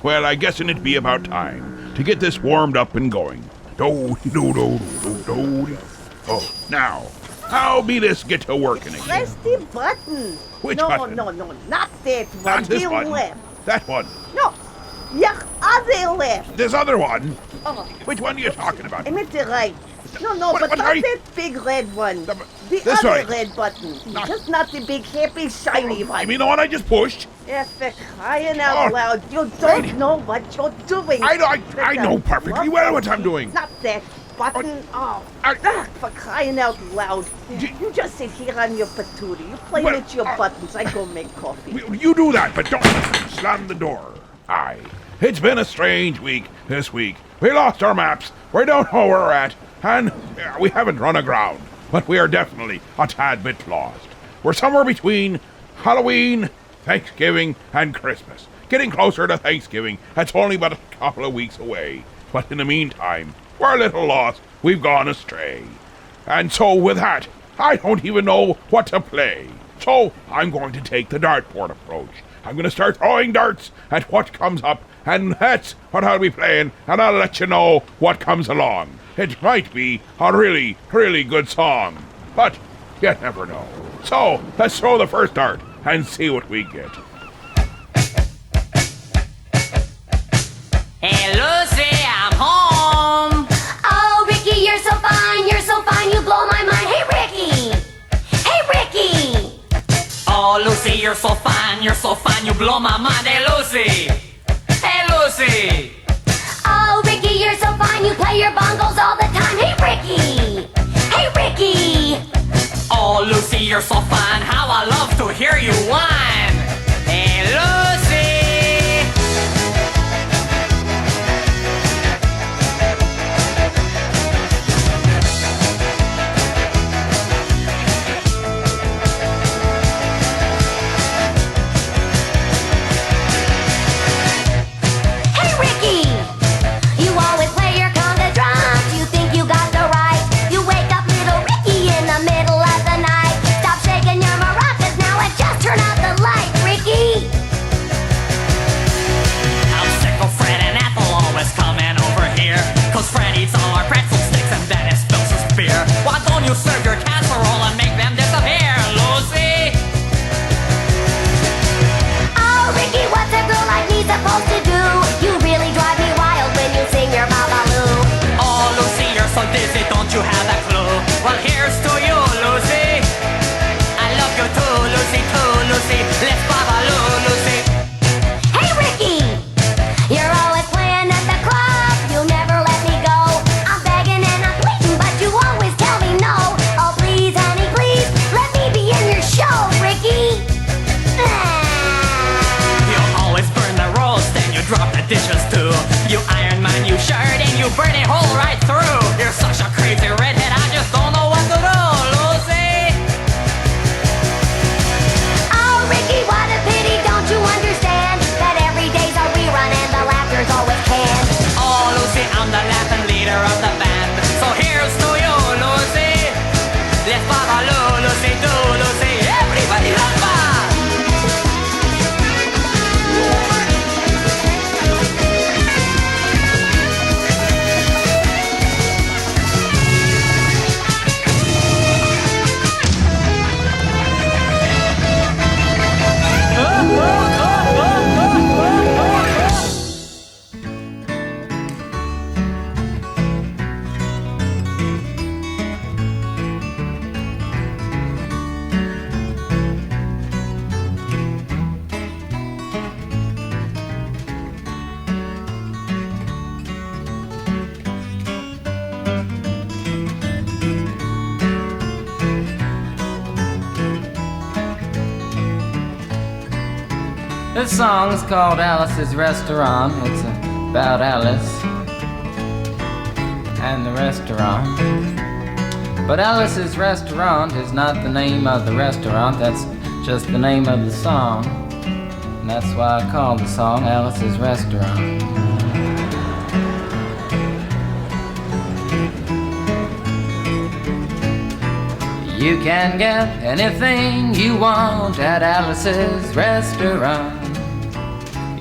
Well, I guess'n it be about time to get this warmed up and going. Do-do-do-do-do-do. Oh, now, how be this get to working again? Press the button. Which no, button? No, not that one. Not this the one. left. That one. No, your other left. This other one. Oh, Which one are you talking about? I meant the right. No, What- but what not are you- that big red one. The- The this other way. red button. Not- Just not the big, happy, shiny one. You mean the one I just pushed? Yes, for crying out Oh, loud. You don't right. know what you're doing. I That's know a perfectly well what I'm doing. Not that button. Oh, I- for crying out loud. You just sit here on your patootie. You play Well, with your buttons. I go make coffee. You do that, but don't slam the door. Aye. It's been a strange week this week. We lost our maps. We don't know where we're at. And we haven't run aground. But we are definitely a tad bit lost. We're somewhere between Halloween, Thanksgiving, and Christmas. Getting closer to Thanksgiving. That's only but a couple of weeks away. But in the meantime, we're a little lost. We've gone astray. And so with that, I don't even know what to play. So I'm going to take the dartboard approach. I'm going to start throwing darts at what comes up, and that's what I'll be playing, and I'll let you know what comes along. It might be a really, really good song, but you never know. So let's throw the first dart and see what we get. Hey, Lucy, I'm home. Oh, Ricky, you're so fine, you blow my mind. Hey, Ricky! Hey, Ricky! Oh, Lucy, you're so fine, you blow my mind. Hey, Lucy. Hey, Lucy. Oh, Ricky, you're so fine, you play your bongos all the time. Hey, Ricky! Hey, Ricky! Oh, Lucy, you're so fine, how I love to hear you whine. Hey, Lucy. Hey, Ricky! You always play your conga drums. You think you got the right. You wake up little Ricky in the middle of the night. Stop shaking your maracas now and just turn out the light, Ricky! I'm sick of Fred and Ethel always coming over here. Cause Fred eats all our pretzel sticks and then he spills his beer. Why don't you serve your casserole and make them disappear, Lucy? Oh, Ricky, what's a girl like me supposed to do? You really drive me wild when you sing your babaloo. Oh, Lucy, you're so dizzy, don't you have a clue? Well, here's to you, Lucy. I love you too, Lucy, Lucy. Let's babaloo, Lucy. Hey, Ricky! You're always playing at the club. You never let me go. I'm begging and I'm pleading, but you always tell me no. Oh, please, honey, please, let me be in your show, Ricky. You always burn the roast and you drop the dishes too. You Iron Man, you shirt and you burn a hole right through. You're such a crazy redhead, I just don't know what to do, Lucy. Oh, Ricky, what a pity, don't you understand that every day's a rerun and the laughter's always canned? Oh, Lucy, I'm the laughing leader of the band. So here's to you, Lucy. Let's babaloo, Lucy, do, Lucy. Everybody rumba! This song is called Alice's Restaurant. It's about Alice and the restaurant. But Alice's Restaurant is not the name of the restaurant, that's just the name of the song. And that's why I called the song Alice's Restaurant. You can get anything you want at Alice's Restaurant.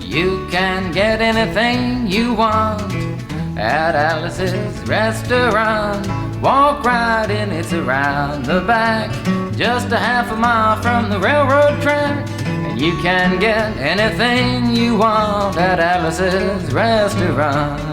You can get anything you want at Alice's restaurant. Walk right in, it's around the back, just a half a mile from the railroad track. And you can get anything you want at Alice's restaurant.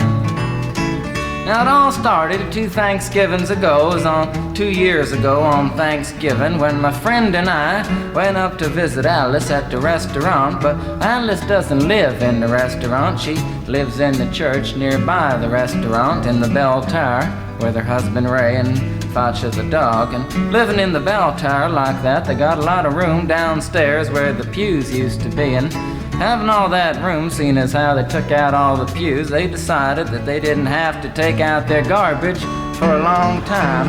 Now it all started 2 Thanksgivings ago. It was on 2 years ago on Thanksgiving when my friend and I went up to visit Alice at the restaurant. But Alice doesn't live in the restaurant. She lives in the church nearby the restaurant in the bell tower with her husband Ray and Facha the dog. And living in the bell tower like that, they got a lot of room downstairs where the pews used to be. And having all that room, seeing as how they took out all the pews, they decided that they didn't have to take out their garbage for a long time.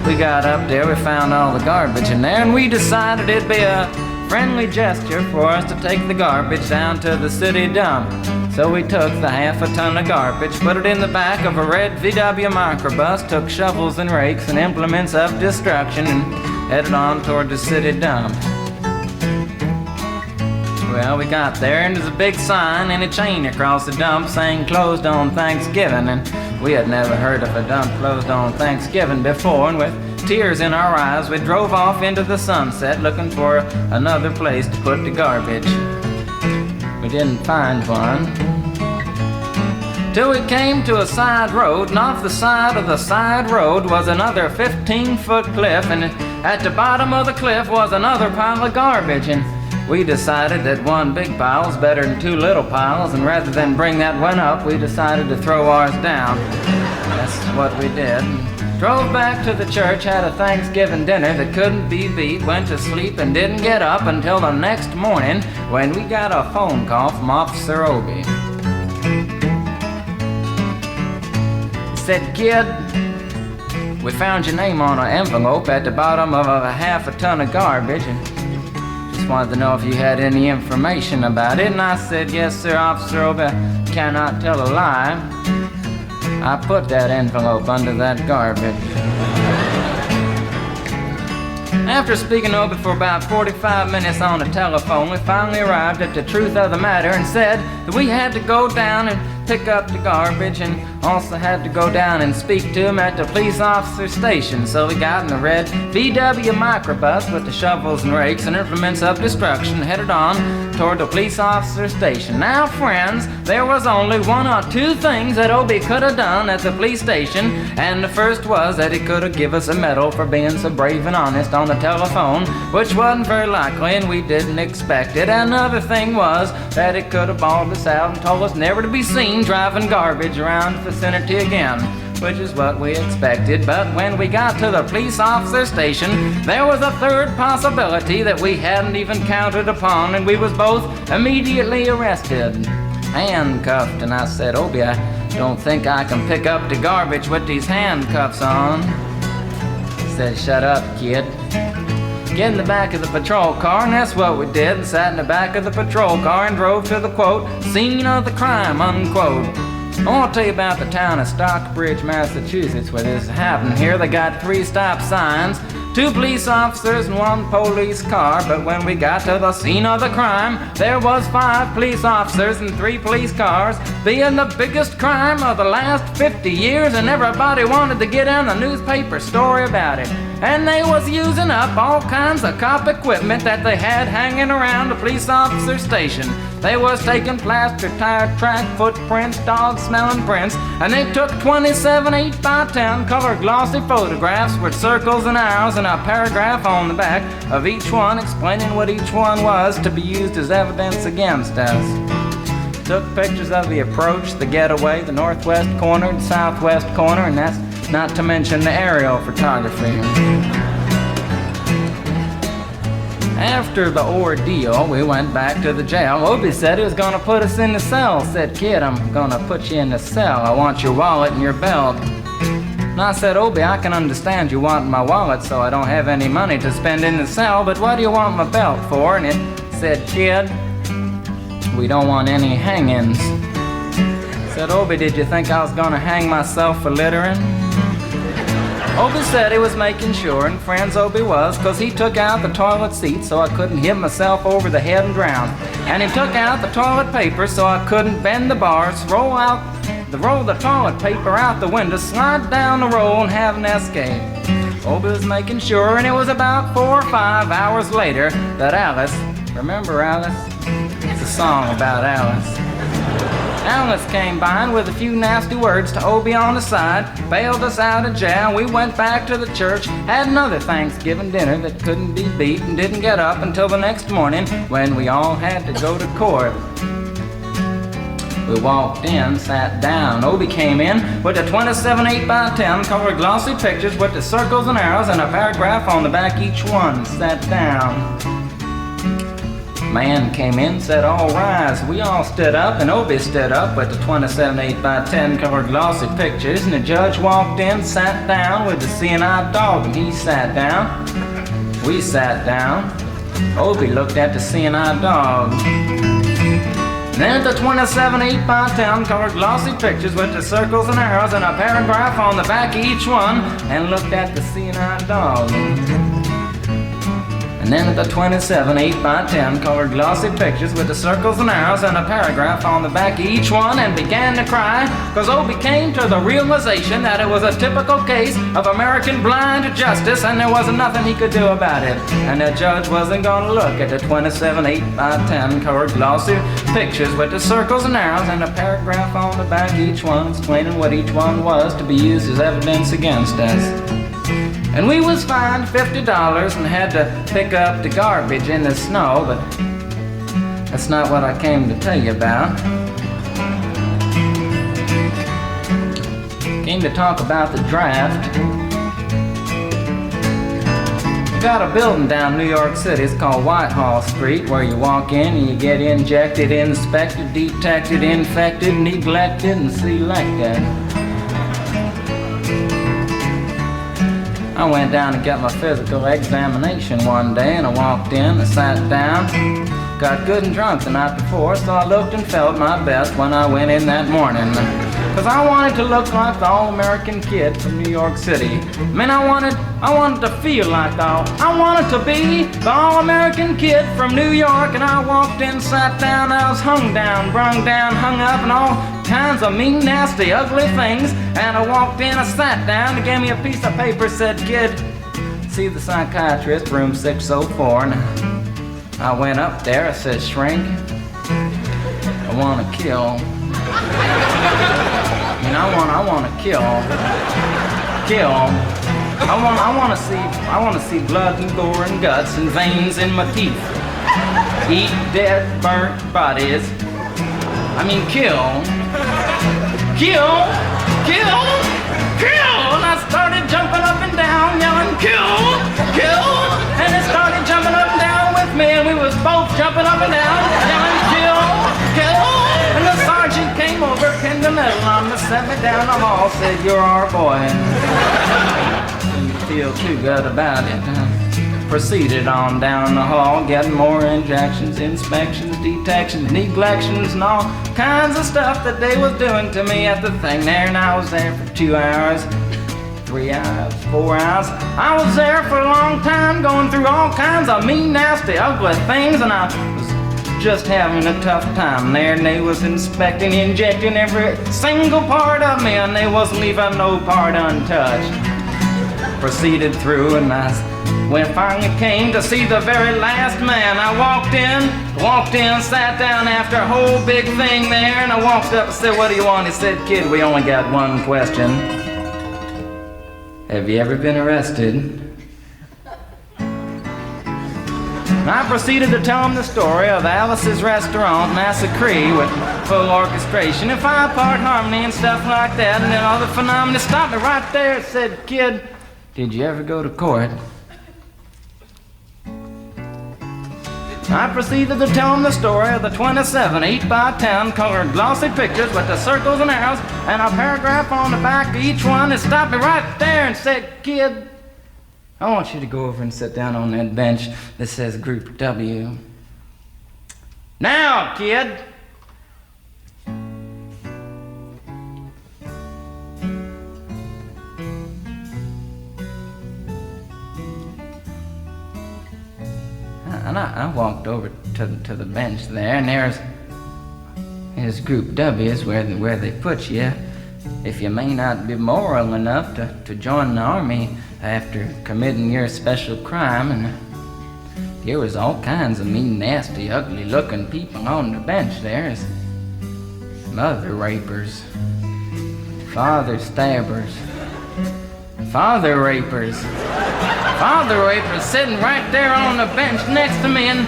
We got up there, we found all the garbage in there, and we decided it'd be a friendly gesture for us to take the garbage down to the city dump. So we took the half a ton of garbage, put it in the back of a red VW microbus, took shovels and rakes and implements of destruction, and headed on toward the city dump. Well, we got there, and there's a big sign and a chain across the dump saying closed on Thanksgiving, and we had never heard of a dump closed on Thanksgiving before, and with tears in our eyes, we drove off into the sunset looking for another place to put the garbage. We didn't find one till we came to a side road, and off the side of the side road was another 15-foot cliff, and at the bottom of the cliff was another pile of garbage. And we decided that one big pile is better than 2 little piles, and rather than bring that one up, we decided to throw ours down. That's what we did. Drove back to the church, had a Thanksgiving dinner that couldn't be beat, went to sleep and didn't get up until the next morning when we got a phone call from Officer Obie. He said, "Kid, we found your name on an envelope at the bottom of a half a ton of garbage, and just wanted to know if you had any information about it." And I said, "Yes, sir, Officer Obie, I cannot tell a lie. I put that envelope under that garbage." After speaking over for about 45 minutes on the telephone, we finally arrived at the truth of the matter and said that we had to go down and pick up the garbage, and also had to go down and speak to him at the police officer station. So we got in the red VW microbus with the shovels and rakes and implements of destruction, headed on toward the police officer station. Now, friends, there was only 1 or 2 things that Obie could have done at the police station, and the first was that he could have given us a medal for being so brave and honest on the telephone, which wasn't very likely, and we didn't expect it. Another thing was that he could have bawled us out and told us never to be seen driving garbage around the vicinity again, which is what we expected. But when we got to the police officer station, there was a third possibility that we hadn't even counted upon, and we was both immediately arrested, handcuffed. And I said, "Obie, I don't think I can pick up the garbage with these handcuffs on." He said, "Shut up, kid. Get in the back of the patrol car," and that's what we did, and sat in the back of the patrol car and drove to the, quote, "scene of the crime," unquote. I want to tell you about the town of Stockbridge, Massachusetts, where this happened. Here they got 3 stop signs, 2 police officers and 1 police car, but when we got to the scene of the crime, there was 5 police officers and 3 police cars, being the biggest crime of the last 50 years, and everybody wanted to get in the newspaper story about it. And they was using up all kinds of cop equipment that they had hanging around the police officer station. They was taking plaster, tire track, footprints, dog-smelling prints, and they took 27 8x10 color glossy photographs with circles and arrows and a paragraph on the back of each one explaining what each one was to be used as evidence against us. Took pictures of the approach, the getaway, the northwest corner, the southwest corner, and that's not to mention the aerial photography. After the ordeal, we went back to the jail. Obie said he was going to put us in the cell. Said, "Kid, I'm going to put you in the cell. I want your wallet and your belt." And I said, "Obie, I can understand you want my wallet so I don't have any money to spend in the cell, but what do you want my belt for?" And it said, "Kid, we don't want any hangings." I said, "Obie, did you think I was going to hang myself for littering?" Obie said he was making sure, and friends Obie was, 'cause he took out the toilet seat so I couldn't hit myself over the head and drown. And he took out the toilet paper so I couldn't bend the bars, roll the toilet paper out the window, slide down the roll and have an escape. Obie was making sure, and it was about 4 or 5 hours later that Alice, remember Alice? It's a song about Alice. Alice came by and with a few nasty words to Obie on the side, bailed us out of jail. We went back to the church, had another Thanksgiving dinner that couldn't be beat, and didn't get up until the next morning when we all had to go to court. We walked in, sat down. Obie came in with the 27 8x10 colored glossy pictures with the circles and arrows and a paragraph on the back each one. Sat down. Man came in, said, "All rise." We all stood up, and Obie stood up with the 27 8x10 colored glossy pictures, and the judge walked in, sat down with the seeing-eyed dog, and he sat down. We sat down. Obie looked at the seeing-eyed dog. Then the 27 8x10 colored glossy pictures with the circles and arrows and a paragraph on the back of each one, and looked at the seeing-eyed dog. And then at the 27 8x10 colored glossy pictures with the circles and arrows and a paragraph on the back of each one, and began to cry, 'cause Obie came to the realization that it was a typical case of American blind justice, and there wasn't nothing he could do about it. And the judge wasn't going to look at the 27 8x10 colored glossy pictures with the circles and arrows and a paragraph on the back of each one explaining what each one was to be used as evidence against us. And we was fined $50 and had to pick up the garbage in the snow, but that's not what I came to tell you about. Came to talk about the draft. We got a building down New York City, it's called Whitehall Street, where you walk in and you get injected, inspected, detected, infected, neglected, and selected. I went down to get my physical examination one day, and I walked in, I sat down, got good and drunk the night before, so I looked and felt my best when I went in that morning. 'Cause I wanted to look like the all-American kid from New York City. I mean, I wanted to feel like I wanted to be the all-American kid from New York, and I walked in, sat down, I was hung down, brung down, hung up, and all kinds of mean, nasty, ugly things. And I walked in, I sat down, they gave me a piece of paper, said, "Kid, see the psychiatrist, room 604. And I went up there, I said, "Shrink, I want to kill." I mean, I want to kill. I want to see blood and gore and guts and veins in my teeth. Eat dead, burnt bodies. I mean, kill. And I started jumping up and down, yelling, kill. And it started jumping up and down with me, and we was both jumping up and down, yelling, kill. And the sergeant came over, pinned the medal on me, set me down the hall, said, "You're our boy." And didn't feel too good about it. Proceeded on down the hall, getting more injections, inspections, detections, neglections, and all kinds of stuff that they was doing to me at the thing there. And I was there for 2 hours, 3 hours, 4 hours. I was there for a long time, going through all kinds of mean, nasty, ugly things, and I was just having a tough time there. And they was inspecting, injecting every single part of me, and they wasn't leaving no part untouched. Proceeded through, and when I finally came to see the very last man, I walked in, sat down after a whole big thing there, and I walked up and said, "What do you want?" He said, "Kid, we only got one question. Have you ever been arrested?" And I proceeded to tell him the story of Alice's Restaurant Massacre with full orchestration and 5-part harmony and stuff like that, and then all the phenomena stopped me right there and said, "Kid, did you ever go to court?" I proceeded to tell him the story of the 27 8x10 colored glossy pictures with the circles and arrows and a paragraph on the back of each one, and stopped me right there and said, "Kid, I want you to go over and sit down on that bench that says Group W. Now, kid." And I walked over to the bench there, and there's Group W's where they put you if you may not be moral enough to join the army after committing your special crime. And there was all kinds of mean, nasty, ugly-looking people on the bench there. There's mother rapers, father stabbers, father rapers sitting right there on the bench next to me, and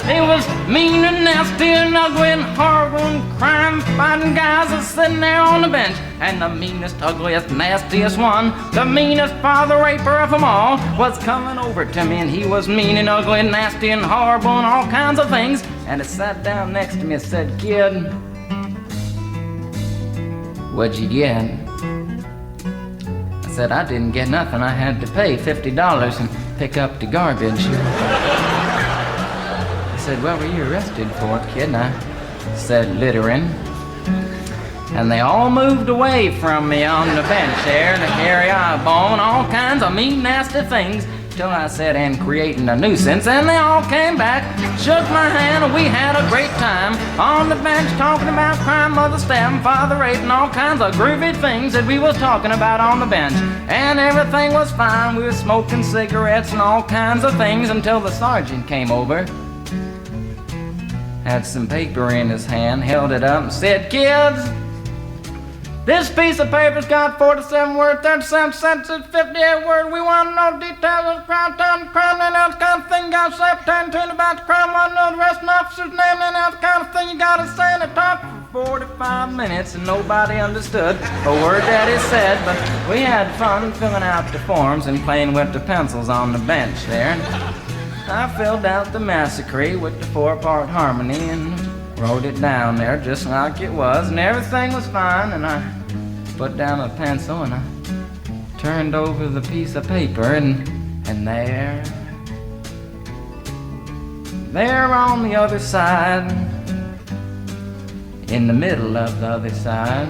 he was mean and nasty and ugly and horrible and crime-fighting guys are sitting there on the bench. And the meanest, ugliest, nastiest one, the meanest father raper of them all, was coming over to me, and he was mean and ugly and nasty and horrible and all kinds of things. And he sat down next to me and said, "Kid, what'd you get?" I said, "I didn't get nothing. I had to pay $50 and pick up the garbage." He said, "What were you arrested for, kid?" And I said, "Littering." And they all moved away from me on the bench there to carry eyeball and all kinds of mean, nasty things, till I said, "And creating a nuisance," and they all came back, shook my hand, and we had a great time on the bench talking about crime, mother stabbing, father raping, all kinds of groovy things that we was talking about on the bench. And everything was fine. We were smoking cigarettes and all kinds of things until the sergeant came over, had some paper in his hand, held it up and said, "Kids, this piece of paper's got 47 words, 37 sentences, 58 words. We want to know details of the crime, time, the crime, and that kind of thing. You got to say pertaining about the crime. Want to know the rest of the officer's name, and that kind of thing. You got to say." And it talked for 45 minutes, and nobody understood a word that he said. But we had fun filling out the forms and playing with the pencils on the bench there. And I filled out the massacre with the 4-part harmony and wrote it down there just like it was, and everything was fine. And I put down a pencil and I turned over the piece of paper, and there on the other side, in the middle of the other side,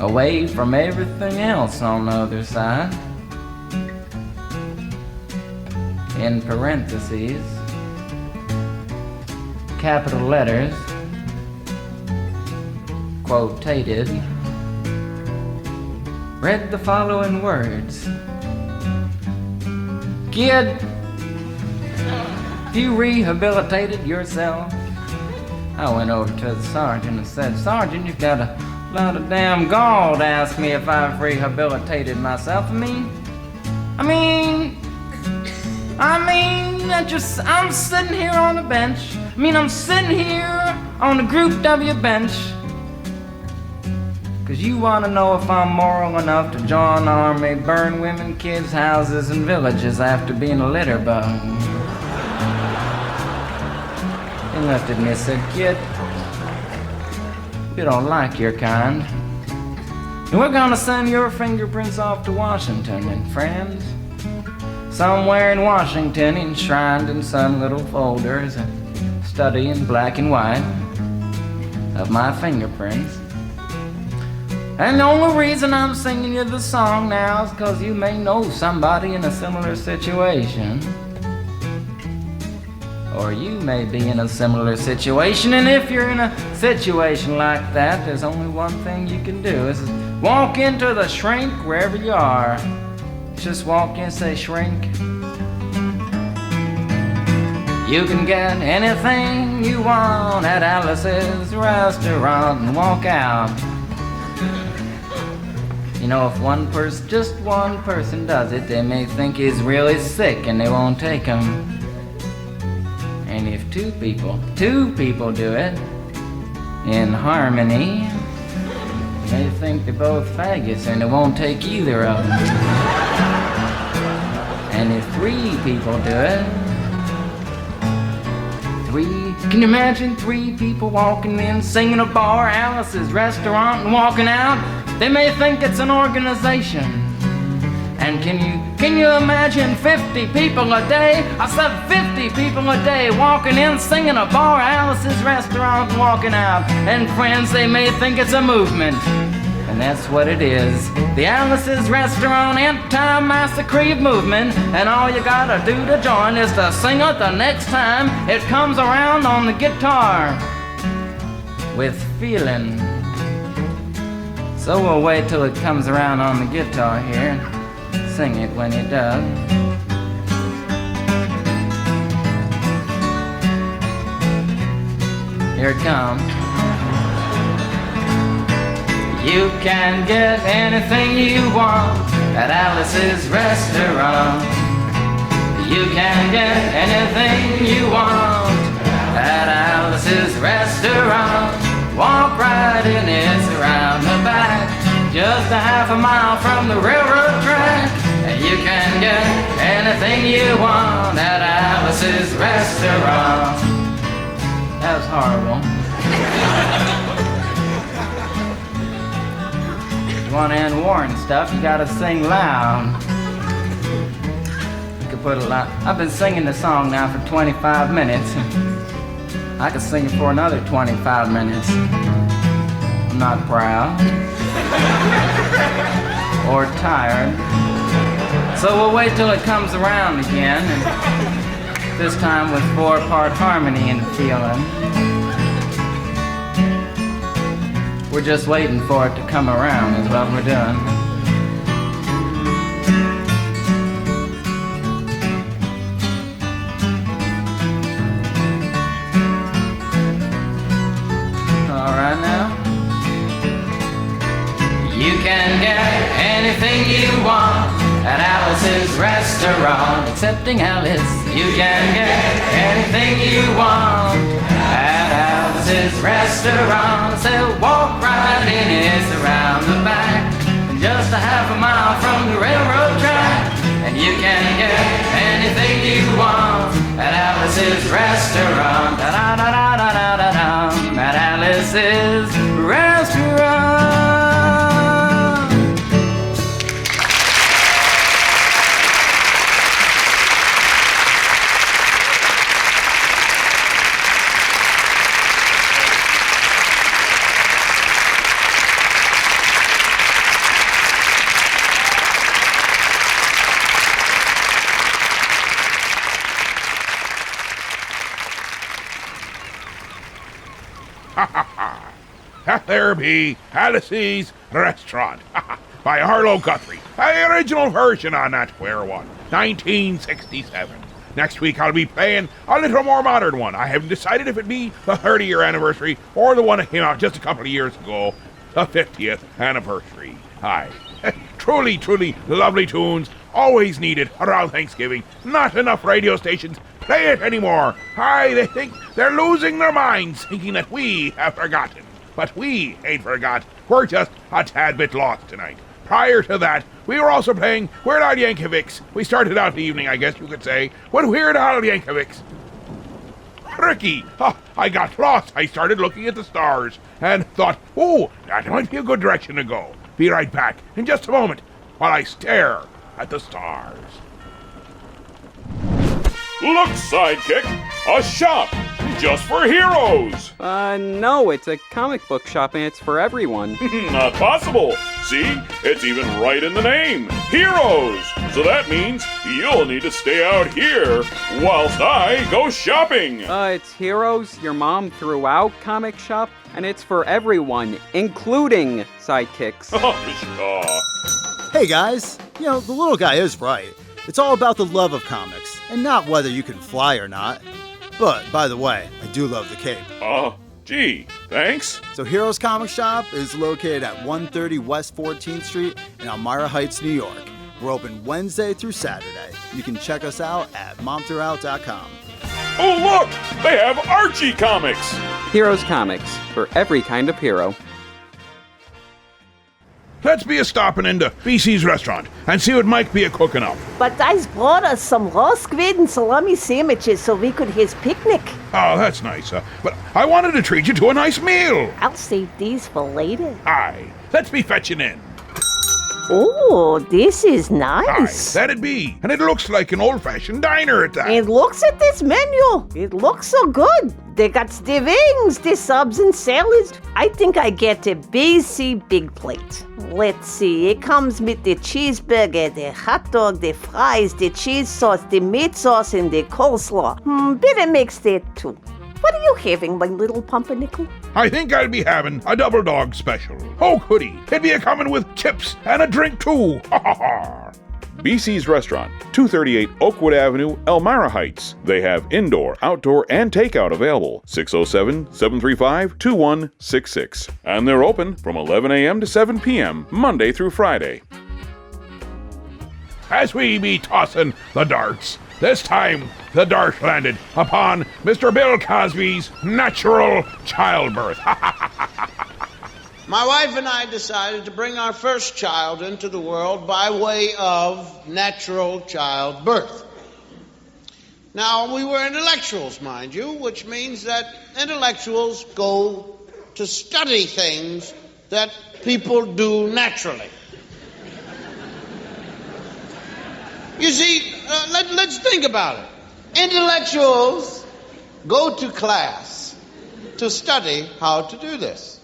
away from everything else on the other side, in parentheses, capital letters, quotated, read the following words: "Kid, if you rehabilitated yourself." I went over to the sergeant and said, "Sergeant, you've got a lot of damn gall to ask me if I've rehabilitated myself. I'm sitting here on the bench. I'm sitting here on the Group W bench, 'cause you want to know if I'm moral enough to join the army, burn women, kids' houses, and villages after being a litter bug." He looked at me and said, "Kid, we don't like your kind, and we're gonna send your fingerprints off to Washington, and friends, somewhere in Washington, enshrined in some little folder, is a study in black and white of my fingerprints. And the only reason I'm singing you the song now is because you may know somebody in a similar situation. Or you may be in a similar situation, and if you're in a situation like that, there's only one thing you can do, is walk into the shrink wherever you are. Just walk in and say, 'Shrink, you can get anything you want at Alice's restaurant,' and walk out. You know, if just one person does it, they may think he's really sick and they won't take him. And if two people do it in harmony, they think they're both faggots and they won't take either of them. And if 3 people do it, can you imagine 3 people walking in, singing a bar, Alice's restaurant, and walking out? They may think it's an organization. And can you imagine 50 people a day? I said 50 people a day walking in, singing a bar, Alice's restaurant, and walking out. And friends, they may think it's a movement. and that's what it is. The Alice's Restaurant Anti-Massacre Movement, and all you gotta do to join is to sing it the next time it comes around on the guitar with feeling. So we'll wait till it comes around on the guitar here. Sing it when it does. Here it comes. You can get anything you want at Alice's Restaurant. You can get anything you want at Alice's Restaurant. Walk right in, it's around the back, just a half a mile from the railroad track. And you can get anything you want at Alice's Restaurant. That was horrible. You want to end war and stuff, you gotta sing loud. You could put a lot. I've been singing the song now for 25 minutes. I could sing it for another 25 minutes. I'm not proud or tired. So we'll wait till it comes around again, and this time with 4-part harmony and feeling. We're just waiting for it to come around is what we're doing. All right now. You can get anything you want at Alice's Restaurant. Excepting Alice, you can get anything you want at Alice's Restaurant. So walk right in, it's around the back, just a half a mile from the railroad track. And you can get anything you want at Alice's Restaurant. Da-da-da-da-da-da-da, at Alice's Restaurant. There be Alice's Restaurant by Harlow Guthrie. The original version on that square one, 1967. Next week I'll be playing a little more modern one. I haven't decided if it be the 30-year anniversary or the one that came out just a couple of years ago, the 50th anniversary. Aye. Truly, truly lovely tunes, always needed around Thanksgiving. Not enough radio stations play it anymore. Aye, they think they're losing their minds, thinking that we have forgotten. But we ain't forgot. We're just a tad bit lost tonight. Prior to that, we were also playing Weird Al Yankovics. We started out the evening, I guess you could say, with Weird Al Yankovics. Ricky, I got lost. I started looking at the stars and thought, oh, that might be a good direction to go. Be right back in just a moment while I stare at the stars. Look, Sidekick, a shop just for heroes. No, it's a comic book shop and it's for everyone. Not possible. See, it's even right in the name, Heroes. So that means you'll need to stay out here whilst I go shopping. It's Heroes, your mom threw out comic shop, and it's for everyone, including sidekicks. Oh, Hey guys, the little guy is right. It's all about the love of comics, and not whether you can fly or not. But, by the way, I do love the cape. Gee, thanks. So Heroes Comic Shop is located at 130 West 14th Street in Elmira Heights, New York. We're open Wednesday through Saturday. You can check us out at momthroughout.com. Oh, look! They have Archie comics! Heroes Comics, for every kind of hero. Let's be a stopping into BC's restaurant and see what Mike be a cooking up. But I's brought us some raw squid and salami sandwiches so we could his picnic. Oh, that's nice. But I wanted to treat you to a nice meal. I'll save these for later. Aye. Let's be fetching in. Oh, this is Aye, nice. that'd be. And it looks like an old-fashioned diner at that. And looks at this menu. It looks so good. They got the wings, the subs and salads. I think I get a BC big plate. Let's see. It comes with the cheeseburger, the hot dog, the fries, the cheese sauce, the meat sauce, and the coleslaw. Better mix that too. What are you having, my little pumpernickel? I think I'll be having a double dog special. Oh, goody. It'd be a coming with chips and a drink too. Ha ha ha. BC's Restaurant, 238 Oakwood Avenue, Elmira Heights. They have indoor, outdoor, and takeout available. 607-735-2166. And they're open from 11 a.m. to 7 p.m., Monday through Friday. As we be tossing the darts, this time the dart landed upon Mr. Bill Cosby's natural childbirth. My wife and I decided to bring our first child into the world by way of natural childbirth. Now, we were intellectuals, mind you, which means that intellectuals go to study things that people do naturally. You see, let's think about it. Intellectuals go to class to study how to do this.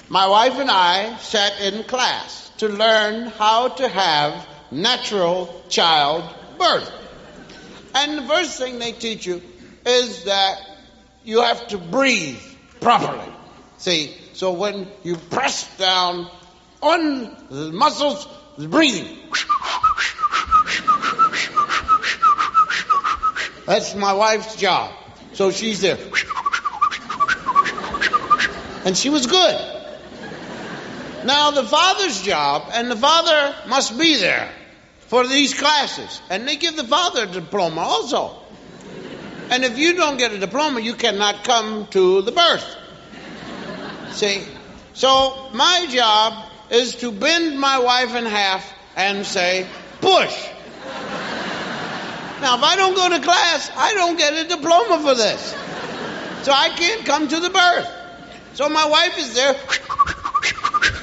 My wife and I sat in class to learn how to have natural childbirth. And the first thing they teach you is that you have to breathe properly. See, so when you press down on the muscles, the breathing. That's my wife's job. So she's there. And she was good. Now the father's job, and the father must be there for these classes. And they give the father a diploma also. And if you don't get a diploma, you cannot come to the birth. See? So my job is to bend my wife in half and say, push. Now, if I don't go to class, I don't get a diploma for this. So I can't come to the birth. So my wife is there,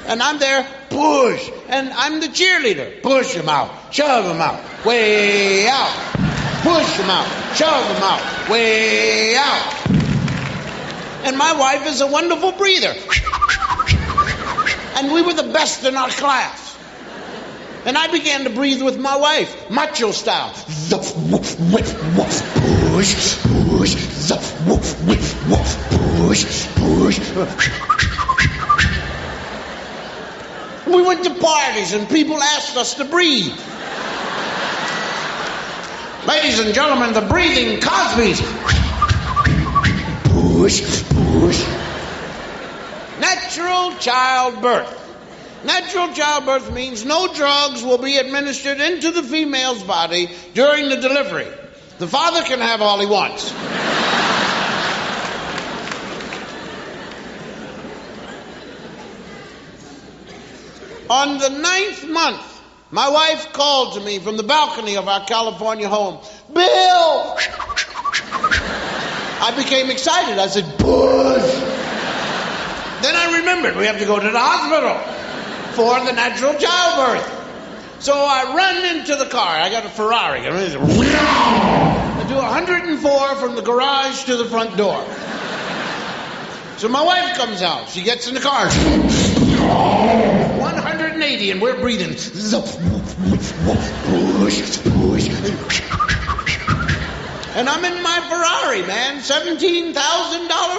and I'm there, push. And I'm the cheerleader. Push him out, shove him out, way out. Push him out, shove him out, way out. And my wife is a wonderful breather. And we were the best in our class. And I began to breathe with my wife, macho style. Push, push, push, push. We went to parties and people asked us to breathe. Ladies and gentlemen, the breathing Cosbys. Push, push. Natural childbirth. Natural childbirth means no drugs will be administered into the female's body during the delivery. The father can have all he wants. On the 9th month, my wife called to me from the balcony of our California home, Bill! I became excited. I said, push! Then I remembered we have to go to the hospital for the natural childbirth. So I run into the car. I got a Ferrari. I do 104 from the garage to the front door. So my wife comes out. She gets in the car. 180, and we're breathing. And I'm in my Ferrari, man. $17,000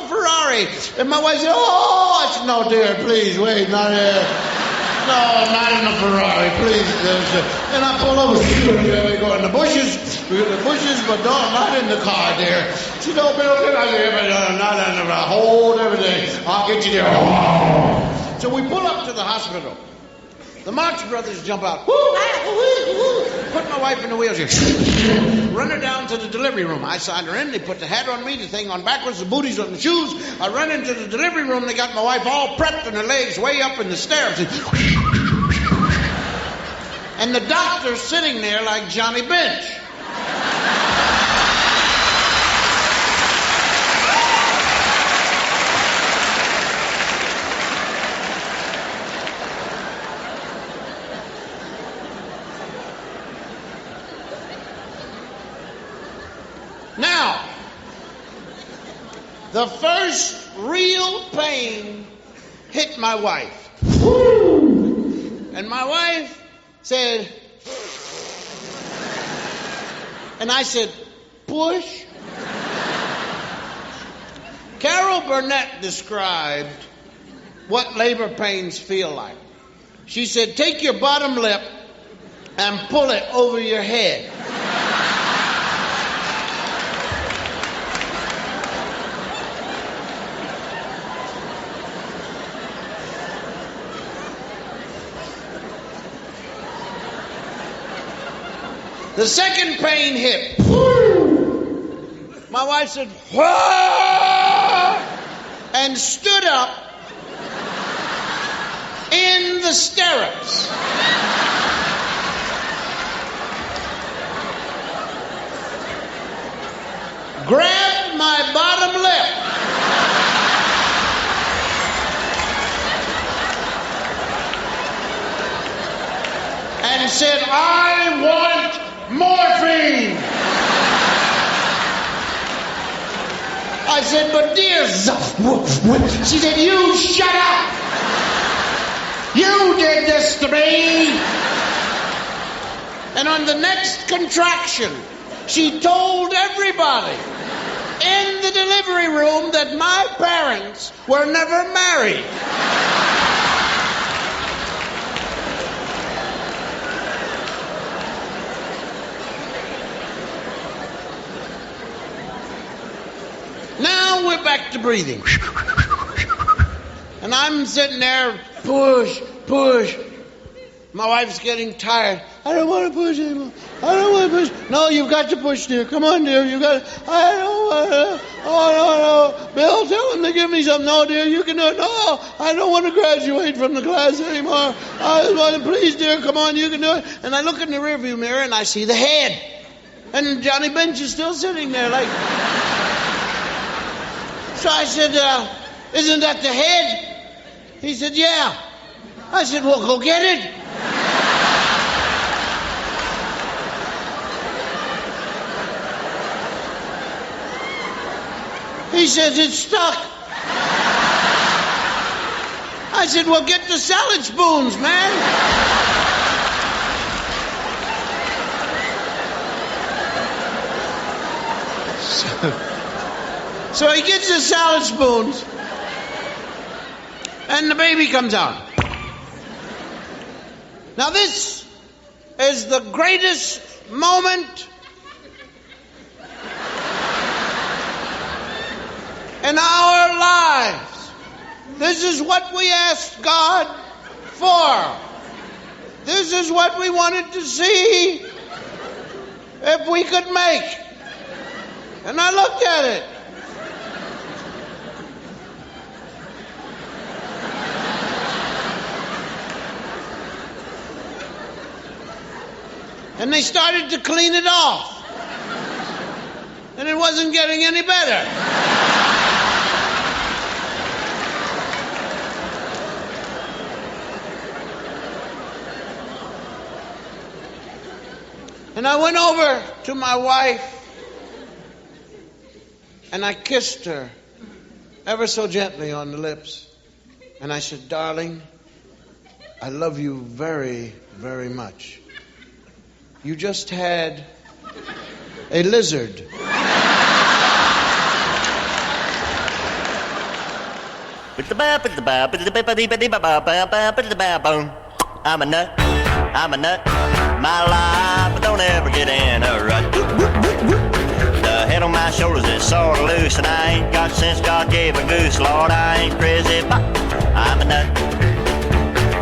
Ferrari. And my wife said, oh, I said, no, dear, please, wait, not here. No, not in the Ferrari, please. And I pull over. We go in the bushes. We go in the bushes, but no, not in the car, dear. She said, no, Bill, get out here, but not in the car. Hold everything. I'll get you there. So we pull up to the hospital. The Marx Brothers jump out. Woo, woo, put my wife in the wheelchair. Run her down to the delivery room. I signed her in. They put the hat on me, the thing on backwards, the booties on the shoes. I run into the delivery room. They got my wife all prepped and her legs way up in the stairs. And the doctor's sitting there like Johnny Bench. Now, the first real pain hit my wife. And my wife said, and I said, push. Carol Burnett described what labor pains feel like. She said, take your bottom lip and pull it over your head. The second pain hit. My wife said, "Whoa!" and stood up in the stirrups. Grabbed my bottom lip. And said, I want morphine. I said, but dear, she said, you shut up. You did this to me. And on the next contraction, she told everybody in the delivery room that my parents were never married. Now we're back to breathing. And I'm sitting there, push, push. My wife's getting tired. I don't want to push anymore. I don't want to push. No, you've got to push, dear. Come on, dear. You got to. I don't want to. Oh, no. Bill, tell him to give me some. No, dear, you can do it. No, I don't want to graduate from the class anymore. I want to, please, dear, come on, you can do it. And I look in the rearview mirror and I see the head. And Johnny Bench is still sitting there like... So I said, isn't that the head? He said, yeah. I said, well, go get it. He says, it's stuck. I said, well, get the salad spoons, man. So he gets the salad spoons, and the baby comes out. Now this is the greatest moment in our lives. This is what we asked God for. This is what we wanted to see if we could make. And I looked at it. And they started to clean it off. And it wasn't getting any better. And I went over to my wife and I kissed her ever so gently on the lips. And I said, darling, I love you very, very much. You just had a lizard. I'm a nut, my life, don't ever get in a rut. The head on my shoulders is sort of loose, and I ain't got sense God gave a goose. Lord, I ain't crazy, but I'm a nut.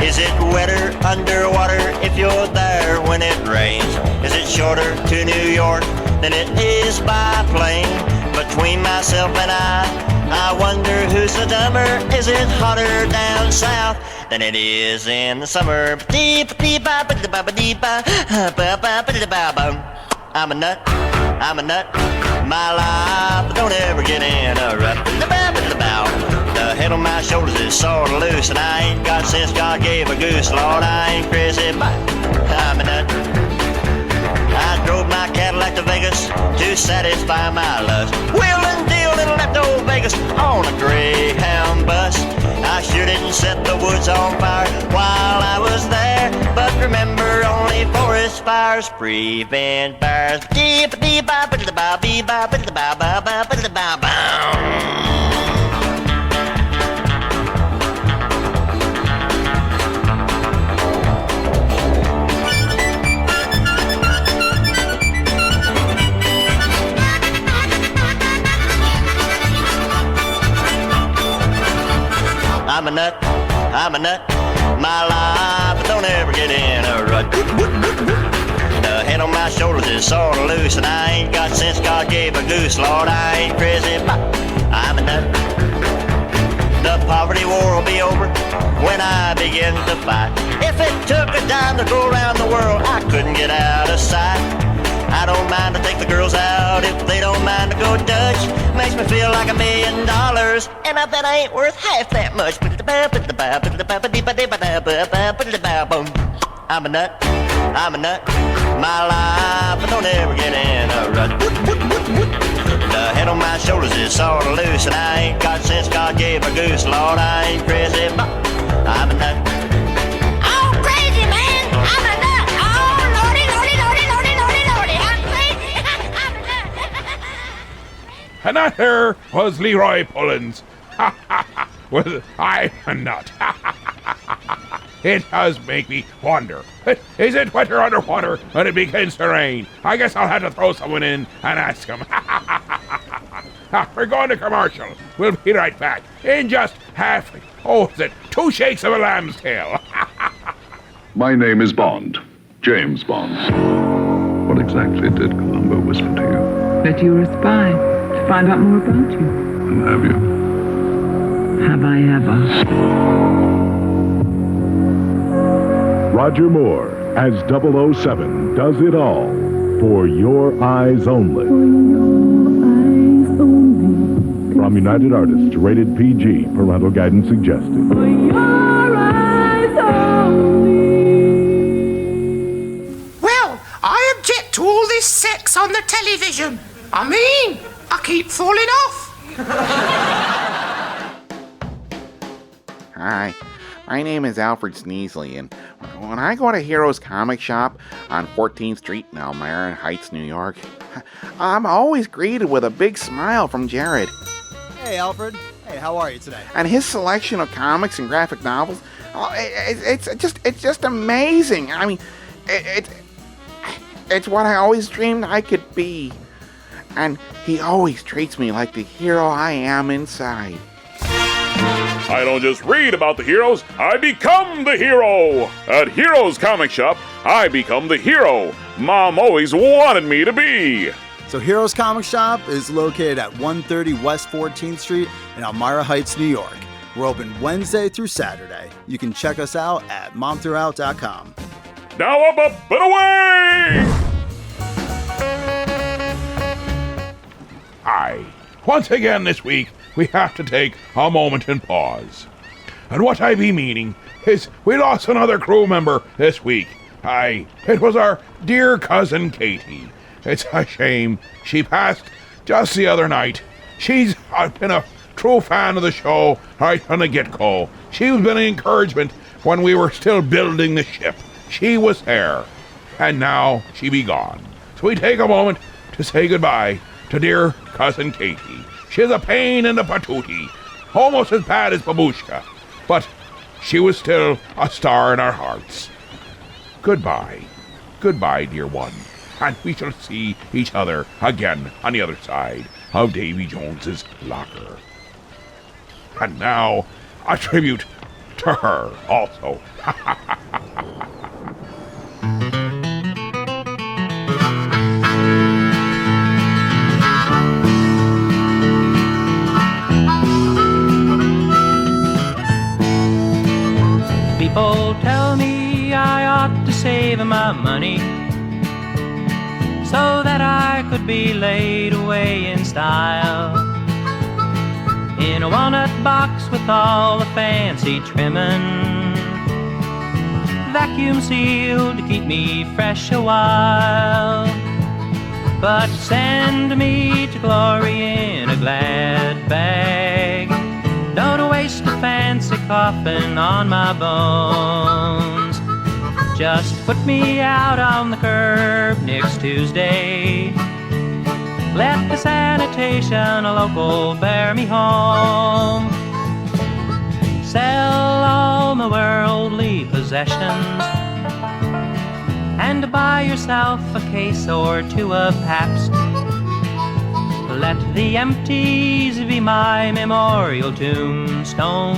Is it wetter underwater if you're there when it rains? Is it shorter to New York than it is by plane? Between myself and I wonder who's the dumber. Is it hotter down south than it is in the summer? I'm a nut, my life, don't ever get in a rut. The head on my shoulders is sort of loose, and I ain't got sense God gave a goose. Lord, I ain't crazy, but I'm a nut. I drove my Cadillac went to Vegas to satisfy my lust. Wheeled and dealed and left old Vegas on a Greyhound bus. I sure didn't set the woods on fire while I was there, but remember only forest fires prevent fires. I'm a nut, my life don't ever get in a rut. The head on my shoulders is sort of loose, and I ain't got sense God gave a goose. Lord, I ain't crazy, but I'm a nut. The poverty war will be over when I begin to fight. If it took a dime to go around the world, I couldn't get out of sight. I don't mind to take the girls out if they don't mind to go Dutch. Makes me feel like $1 million, and I bet I ain't worth half that much. I'm a nut, my life don't ever get in a rut. The head on my shoulders is sort of loose, and I ain't got sense God gave a goose. Lord, I ain't crazy, but I'm a nut. Oh, crazy man, I'm a nut. Oh, lordy, lordy, lordy, lordy, lordy, lordy, I'm crazy. I'm a nut. And that there was Leroy Pullins. Well, I'm a nut. It does make me wonder. Is it winter underwater when it begins to rain? I guess I'll have to throw someone in and ask him. We're going to commercial. We'll be right back in just half. Oh, is it 2 shakes of a lamb's tail? My name is Bond. James Bond. What exactly did Columbo whisper to you? That you were a spy, to find out more about you. And have you? Have I ever? Roger Moore as 007 does it all for your eyes only. From United Artists, rated PG, parental guidance suggested. For your eyes only. Well, I object to all this sex on the television. I mean, I keep falling off. Hi, my name is Alfred Sneasley, and when I go to Heroes Comic Shop on 14th Street in Elmira Heights, New York, I'm always greeted with a big smile from Jared. Hey, Alfred. Hey, how are you today? And his selection of comics and graphic novels, it's just amazing. I mean, it's what I always dreamed I could be. And he always treats me like the hero I am inside. I don't just read about the heroes, I become the hero! At Heroes Comic Shop, I become the hero Mom always wanted me to be! So Heroes Comic Shop is located at 130 West 14th Street in Elmira Heights, New York. We're open Wednesday through Saturday. You can check us out at momthroughout.com. Now up and away! Aye. Once again this week, we have to take a moment and pause. And what I be meaning is we lost another crew member this week. Aye, it was our dear cousin Katie. It's a shame. She passed just the other night. She's been a true fan of the show right from the get-go. She's been an encouragement when we were still building the ship. She was there. And now she be gone. So we take a moment to say goodbye to dear cousin Katie. She's a pain in the patootie, almost as bad as Babushka, but she was still a star in our hearts. Goodbye. Goodbye, dear one, and we shall see each other again on the other side of Davy Jones's locker. And now, a tribute to her also. People tell me I ought to save my money so that I could be laid away in style in a walnut box with all the fancy trimming, vacuum sealed to keep me fresh a while. But send me to glory in a glad bag. Don't waste a fancy coffin on my bones. Just put me out on the curb next Tuesday. Let the sanitation local bear me home. Sell all my worldly possessions and buy yourself a case or two of Pabst. Let the empties be my memorial tombstone.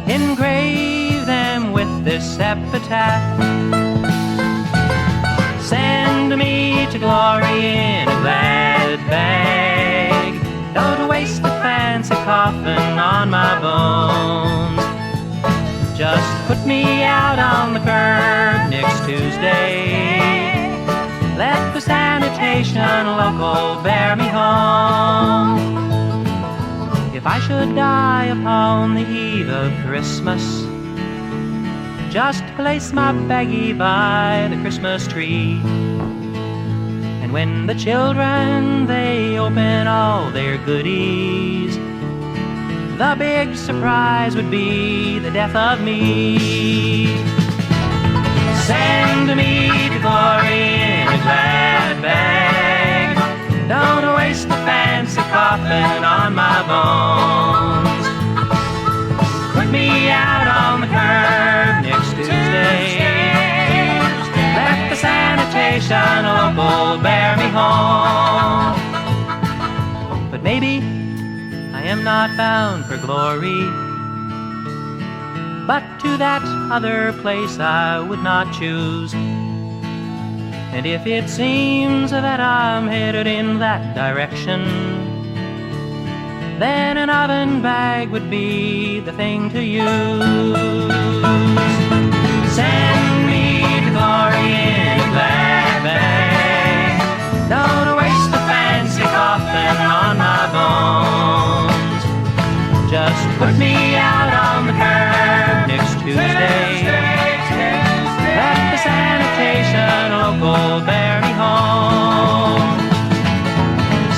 Engrave them with this epitaph. Send me to glory in a glad bag. Don't waste the fancy coffin on my bones. Just put me out on the curb next Tuesday. Let the sanitation local bear me home. If I should die upon the eve of Christmas, just place my baggie by the Christmas tree. And when the children, they open all their goodies, the big surprise would be the death of me. Send me to glory in a glad bag. Don't waste a fancy coffin on my bones. Put me out on the curb next Tuesday. Let the sanitation local bear me home. But maybe I am not bound for glory, but to that other place I would not choose. And if it seems that I'm headed in that direction, then an oven bag would be the thing to use. Send me to glory in a glad bag. Don't waste a fancy coffin on my bones. Just put me out on the curb next Tuesday. Let the sanitation local bear me home.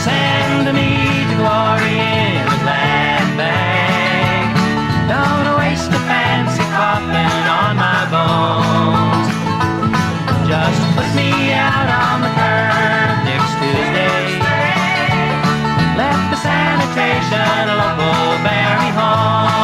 Send me to glory in a glad bag. Don't waste a fancy coffin on my bones. Just put me out on the curb next Tuesday. Let the sanitation local bear me home.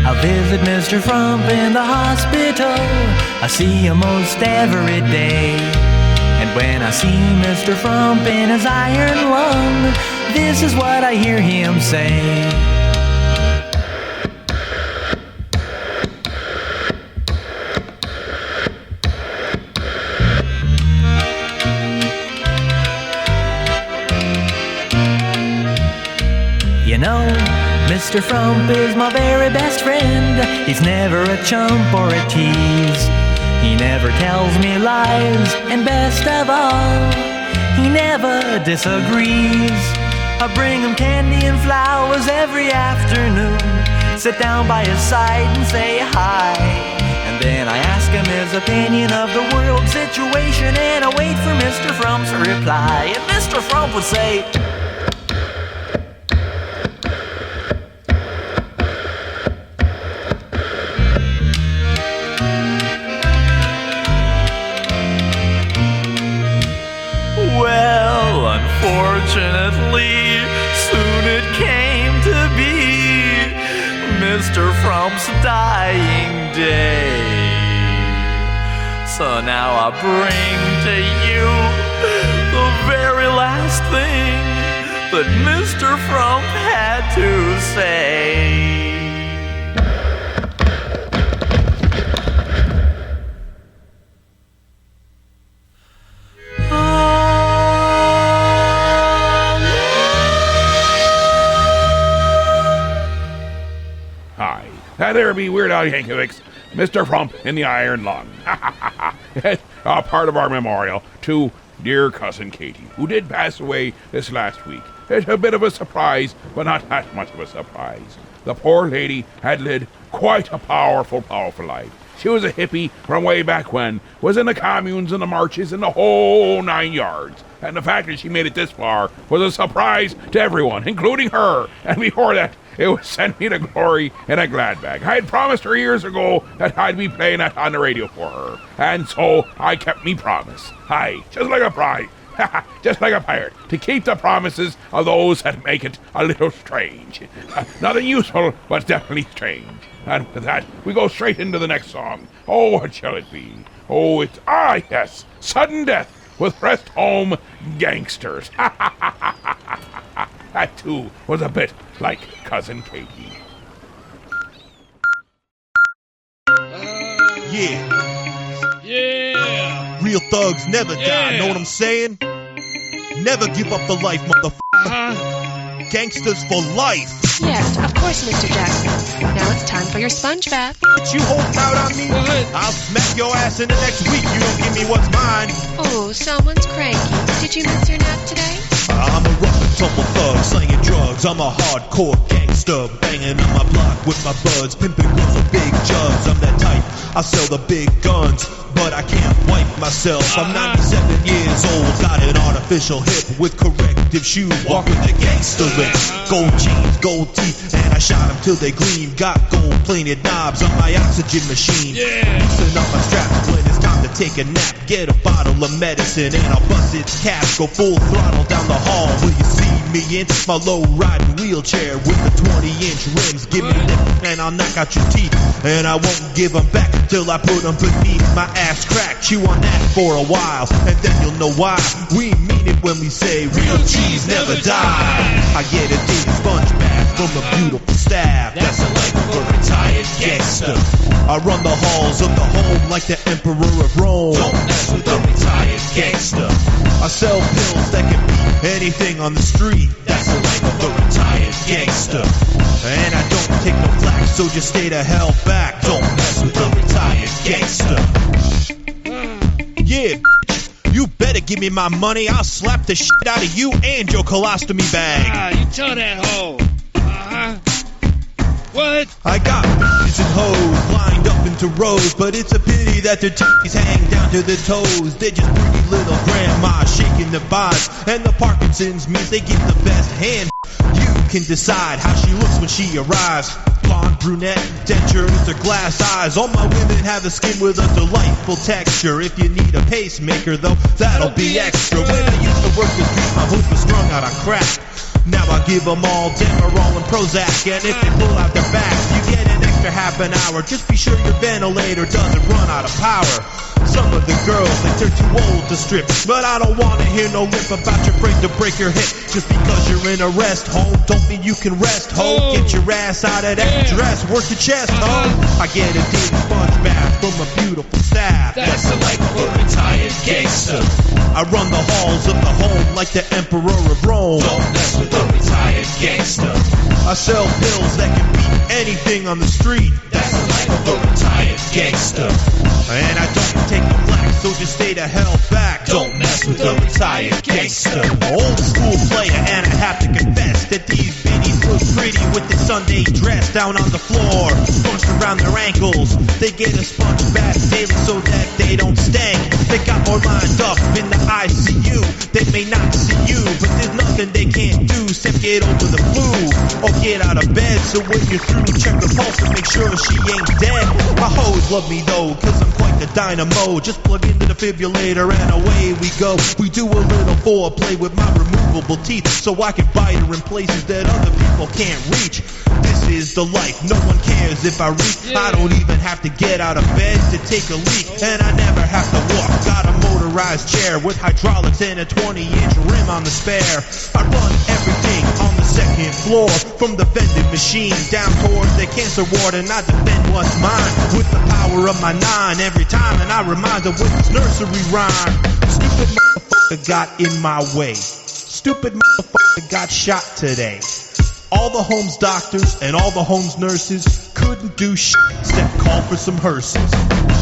I visit Mr. Frump in the hospital. I see him most every day. And when I see Mr. Frump in his iron lung, this is what I hear him say. You know, Mr. Frump is my very best friend. He's never a chump or a tease. He never tells me lies, and best of all, he never disagrees. I bring him candy and flowers every afternoon, sit down by his side and say hi. And then I ask him his opinion of the world situation, and I wait for Mr. Frump's reply. And Mr. Frump would say, well, unfortunately, soon it came to be Mr. Frump's dying day. So now I bring to you the very last thing that Mr. Frump had to say. Hi, that there be Weird Al Yankovic's Mr. Frump in the Iron Lung. A part of our memorial to dear cousin Katie, who did pass away this last week. It's a bit of a surprise, but not that much of a surprise. The poor lady had led quite a powerful life. She was a hippie from way back when, was in the communes and the marches and the whole 9 yards. And the fact that she made it this far was a surprise to everyone, including her. And before that, it was sent me to glory in a glad bag. I had promised her years ago that I'd be playing that on the radio for her. And so I kept me promise. Aye, just like a bride. Just like a pirate, to keep the promises of those that make it a little strange. Nothing useful, but definitely strange. And with that, we go straight into the next song. Oh, what shall it be? Oh, it's, yes, Sudden Death with Rest Home Gangsters. That, too, was a bit like Cousin Katie. Yeah. Real thugs never die, know what I'm saying? Never give up the life, motherfucker. Gangsters for life. Yes, of course, Mr. Jackson. Now it's time for your sponge bath. But you holding out on me? I'll smack your ass in the next week. You don't give me what's mine. Oh, someone's cranky. Did you miss your nap today? I'm a rough and tumble thug, slinging drugs. I'm a hardcore gangster, banging on my block with my buds, pimping girls with big jugs. I'm that type, I sell the big guns, but I can't wipe myself. I'm 97 years old, got an artificial hip with corrective shoes, walk with the gangster lips. Gold jeans, gold teeth, and I shot them till they gleam. Got gold plated knobs on my oxygen machine. Loosen up my straps when it's time to take a nap. Get a bottle of medicine and I'll bust its cap. Go full throttle down the hall. Will you see me in my low riding wheelchair with the 20-inch rims? Give me that and I'll knock out your teeth, and I won't give them back till I put them beneath my ass crack. Chew on that for a while, and then you'll know why we mean it when we say real cheese never dies. I get a deep sponge bath from a beautiful staff. That's the life of a retired gangster. I run the halls of the home like the Emperor of Rome. Don't mess with a retired gangster. I sell pills that can beat anything on the street. That's the life of a retired gangster. And I don't take no flack, so just stay the hell back. Don't mess with a retired gangster. Yeah, you better give me my money. I'll slap the shit out of you and your colostomy bag. You tell that hoe. What? I got bitches and hoes lined up into rows, but it's a pity that their titties hang down to their toes. They're just pretty little grandmas shaking their bodies, and the Parkinson's means they get the best hand. You can decide how she looks when she arrives. Blonde, brunette, dentures, or glass eyes. All my women have the skin with a delightful texture. If you need a pacemaker, though, that'll be extra. When I used to work the streets, my hoods were strung out of crack. Now I give them all Demerol and Prozac, and if they pull out their backs, you get an extra half an hour. Just be sure your ventilator doesn't run out of power. Some of the girls, they're too old to strip, but I don't want to hear no lip about your break to break your hip. Just because you're in a rest home, don't mean you can rest, ho. Get your ass out of that dress, work your chest, ho. I get a deep sponge bath from a beautiful staff. That's the life of a retired gangster. I run the halls of the home like the Emperor of Rome. Don't mess with a retired gangster. I sell pills that can beat anything on the street. That's the life of a retired gangster. And I don't take no flack, so just stay the hell back. Don't mess with a retired gangster. Old school player, and I have to confess that these biddies look pretty with the Sunday dress down on the floor, bunched around their ankles. They get a sponge bath daily so that they don't stank. They got more lined up in the ICU. They may not see you, but there's nothing they can't do except get over the flu or get out of bed. So when you're through, check the pulse and make sure she ain't dead. My hoes love me though, cause I'm quite the dynamo. Just plug in the defibrillator and away we go. We do a little foreplay with my removable teeth, so I can bite her in places that other people can't reach. This is the life, no one cares if I reek. I don't even have to get out of bed to take a leak, and I never have to walk. Got a motorized chair with hydraulics and a 20-inch rim on the spare. I run everything on the second floor, from the vending machine down towards the cancer ward, and I defend what's mine with the power of my 9 every time, and I remind her with this nursery rhyme. Stupid motherfucker got in my way. Stupid motherfucker got shot today. All the home's doctors and all the home's nurses couldn't do shit except call for some hearses.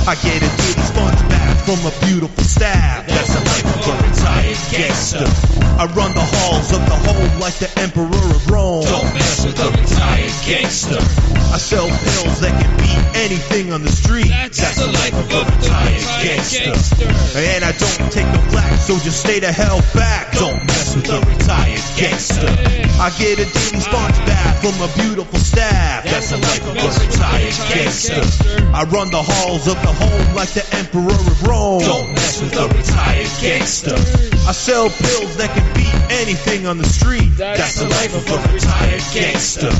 I get a daily sponge bath from a beautiful staff. That's the life of a retired gangster. I run the halls of the home like the Emperor of Rome. Don't mess with a retired gangster. I sell pills that can beat anything on the street. That's the life of a retired gangster. And I don't take no flack, so just stay the hell back. Don't mess with a retired gangster. I get a daily sponge bath from a beautiful staff. That's the life of a retired gangster. I run the halls of the home like the Emperor of Rome. Don't mess with a retired gangster. I sell pills that can beat anything on the street. That's the life of a retired gangster.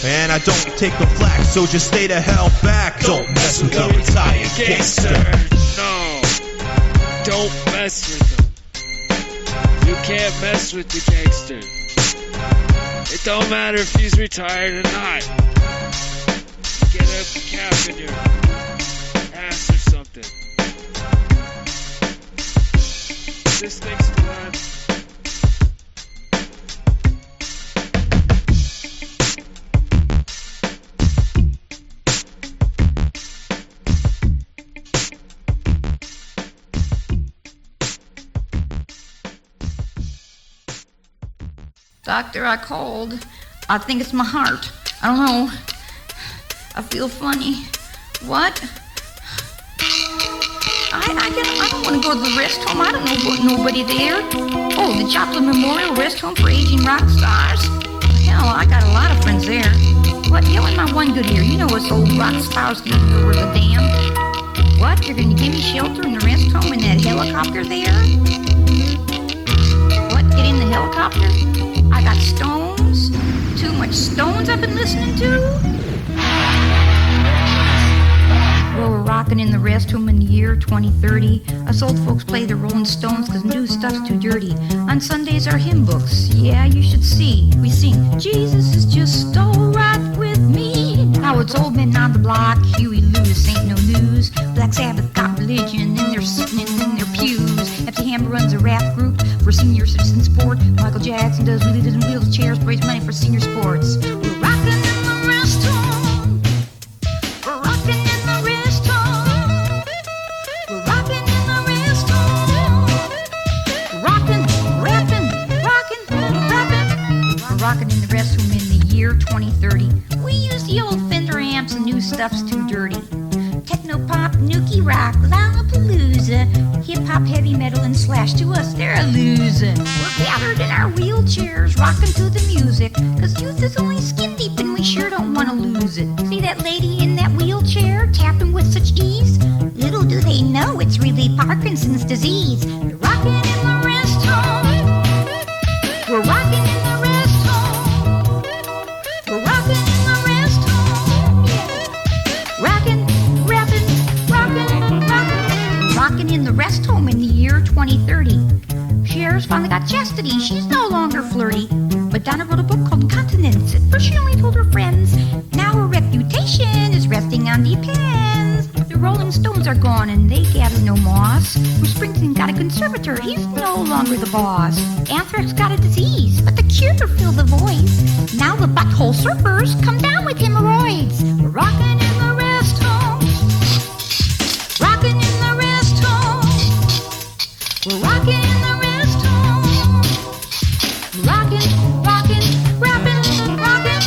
And I don't take the flack, so just stay the hell back. Don't mess with a retired gangster. No, don't mess with them. You can't mess with the gangster. It don't matter if he's retired or not. Get a cap in your ass or something. This thing's alive. Doctor, I called. I think it's my heart. I don't know. I feel funny. What? I don't want to go to the rest home. I don't know nobody there. Oh, the Joplin Memorial Rest Home for Aging Rock Stars. Hell, I got a lot of friends there. What? You and my one good ear. You know us old rock stars can over the dam. What? You're going to give me shelter in the rest home in that helicopter there? What? Get in the helicopter? I got stones. Too much stones I've been listening to. Well, we're rocking in the rest home in the year 2030. Us old folks play the Rolling Stones because new stuff's too dirty. On Sundays are hymn books. Yeah, you should see. We sing, Jesus is just alright with me. Now it's old men on the block. Huey Lewis ain't no news. Black Sabbath got religion and they're sitting in their pews. Empty Hammer runs a rap group for senior citizen sport. Michael Jackson does wheelies and wheelchairs, raise money for senior sports. We're rocking in the rest home. We're rocking in the rest home. We're rocking in the rest home. Rocking, rapping, rocking, rapping. We're rocking in the rest home in the year 2030. We use the old Fender amps and new stuff's too dirty. Techno pop, nookie rock, Lollapalooza. Hip hop, heavy metal, and slash to us, they're a loser. We're gathered in our wheelchairs, rocking to the music. Cause youth is only skin deep and we sure don't want to lose it. See that lady in that wheelchair tapping with such ease? Little do they know it's really Parkinson's disease. We're rocking in the rest home. We're rocking in the rest home. We're rocking in the rest home. Yeah. Rocking, rapping, rocking, rocking. Rocking in the rest home in the year 2030. Cher's finally got chastity. She's no longer flirty. But Donna wrote a book called Continence. At first she only told her friends. Now her reputation is resting on depends. The Rolling Stones are gone and they gather no moss. Bruce Springsteen got a conservator. He's no longer the boss. Anthrax got a disease, but the cure filled the voids. Now the butthole surfers come down with hemorrhoids. We're rocking in the rest home. Rocking in the rest home. We're rocking in the rest home. Rocking, rocking, rapping, rocking.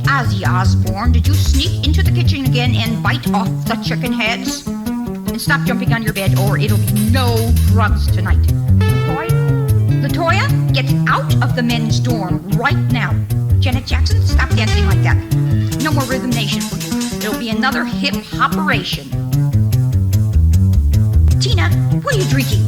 Ozzy Osbourne, did you sneak into the kitchen again and bite off the chicken heads? And stop jumping on your bed or it'll be no drugs tonight. Latoya, get out of the men's dorm right now. Janet Jackson, stop dancing like that. No more Rhythm Nation for you. It'll be another hip-operation. Tina, what are you drinking?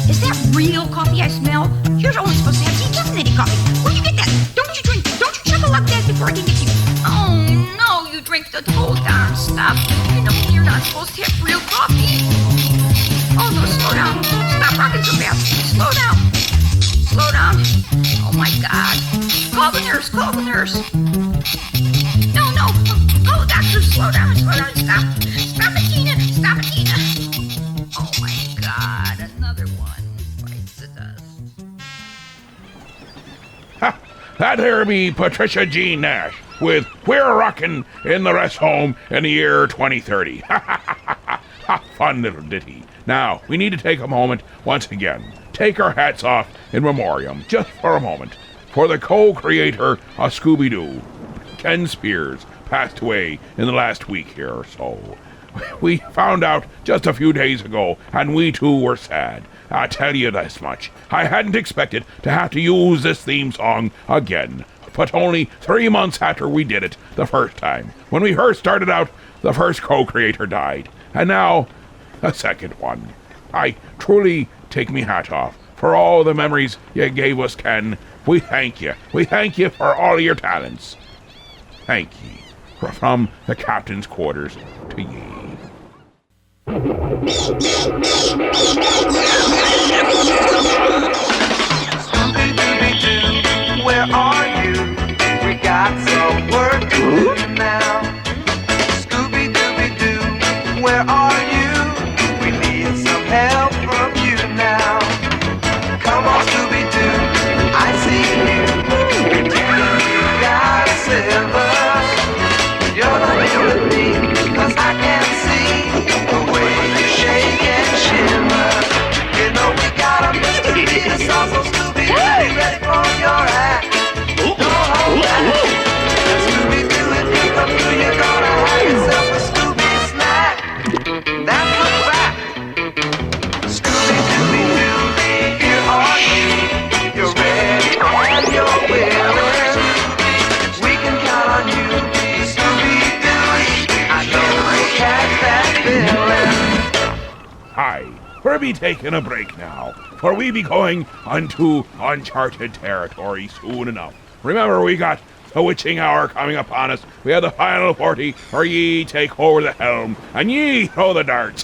Is that real coffee I smell? You're only supposed to have decaffeinated coffee. Where'd you get that? Don't you drink? Don't you chuckle like that before I can get you? Oh no, you drink the whole darn stuff. You know you're not supposed to have real coffee. Oh no, slow down. Stop rocking so fast. Slow down. Slow down. Oh my God. Call the nurse. Call the nurse. No, no. Oh, doctor, slow down. Slow down. Stop. Stop it, Tina. Stop it, Tina. Oh my God. Another one. Bites the dust. Ha! That there be Patricia Jean Nash. with We're Rockin' in the Rest Home in the year 2030. Fun little ditty. Now, we need to take a moment once again. Take our hats off in memoriam, just for a moment, for the co-creator of Scooby-Doo. Ken Spears passed away in the last week here or so. We found out just a few days ago, and we too were sad. I'll tell you this much. I hadn't expected to have to use this theme song again, but only 3 months after we did it the first time. When we first started out, the first co-creator died, and now a second one. I truly take me hat off for all the memories you gave us, Ken. We thank you. We thank you for all your talents. Thank ye. From the captain's quarters to ye. Scooby-Dooby-Doo, where are you? We got some work to do now. Scooby-Dooby-Doo, where are you? We need some help from you now. Come on, Scooby-Doo, I see you. You got silver. You're not here with me, 'cause I can see the way you shake and shimmer. You know we got a mystery to solve, so Scooby-Doo, be ready for your act. Don't hold back. Scooby-Doo, if you come through, you're gonna have yourself a Scooby snack. That's a fact. Scooby-Dooby-Doo, here are you. You're ready and you're willing. We can count on you. Hi, we'll be taking a break now, for we be going unto uncharted territory soon enough. Remember, we got the witching hour coming upon us. We have the final 40, or ye take over the helm, and ye throw the darts.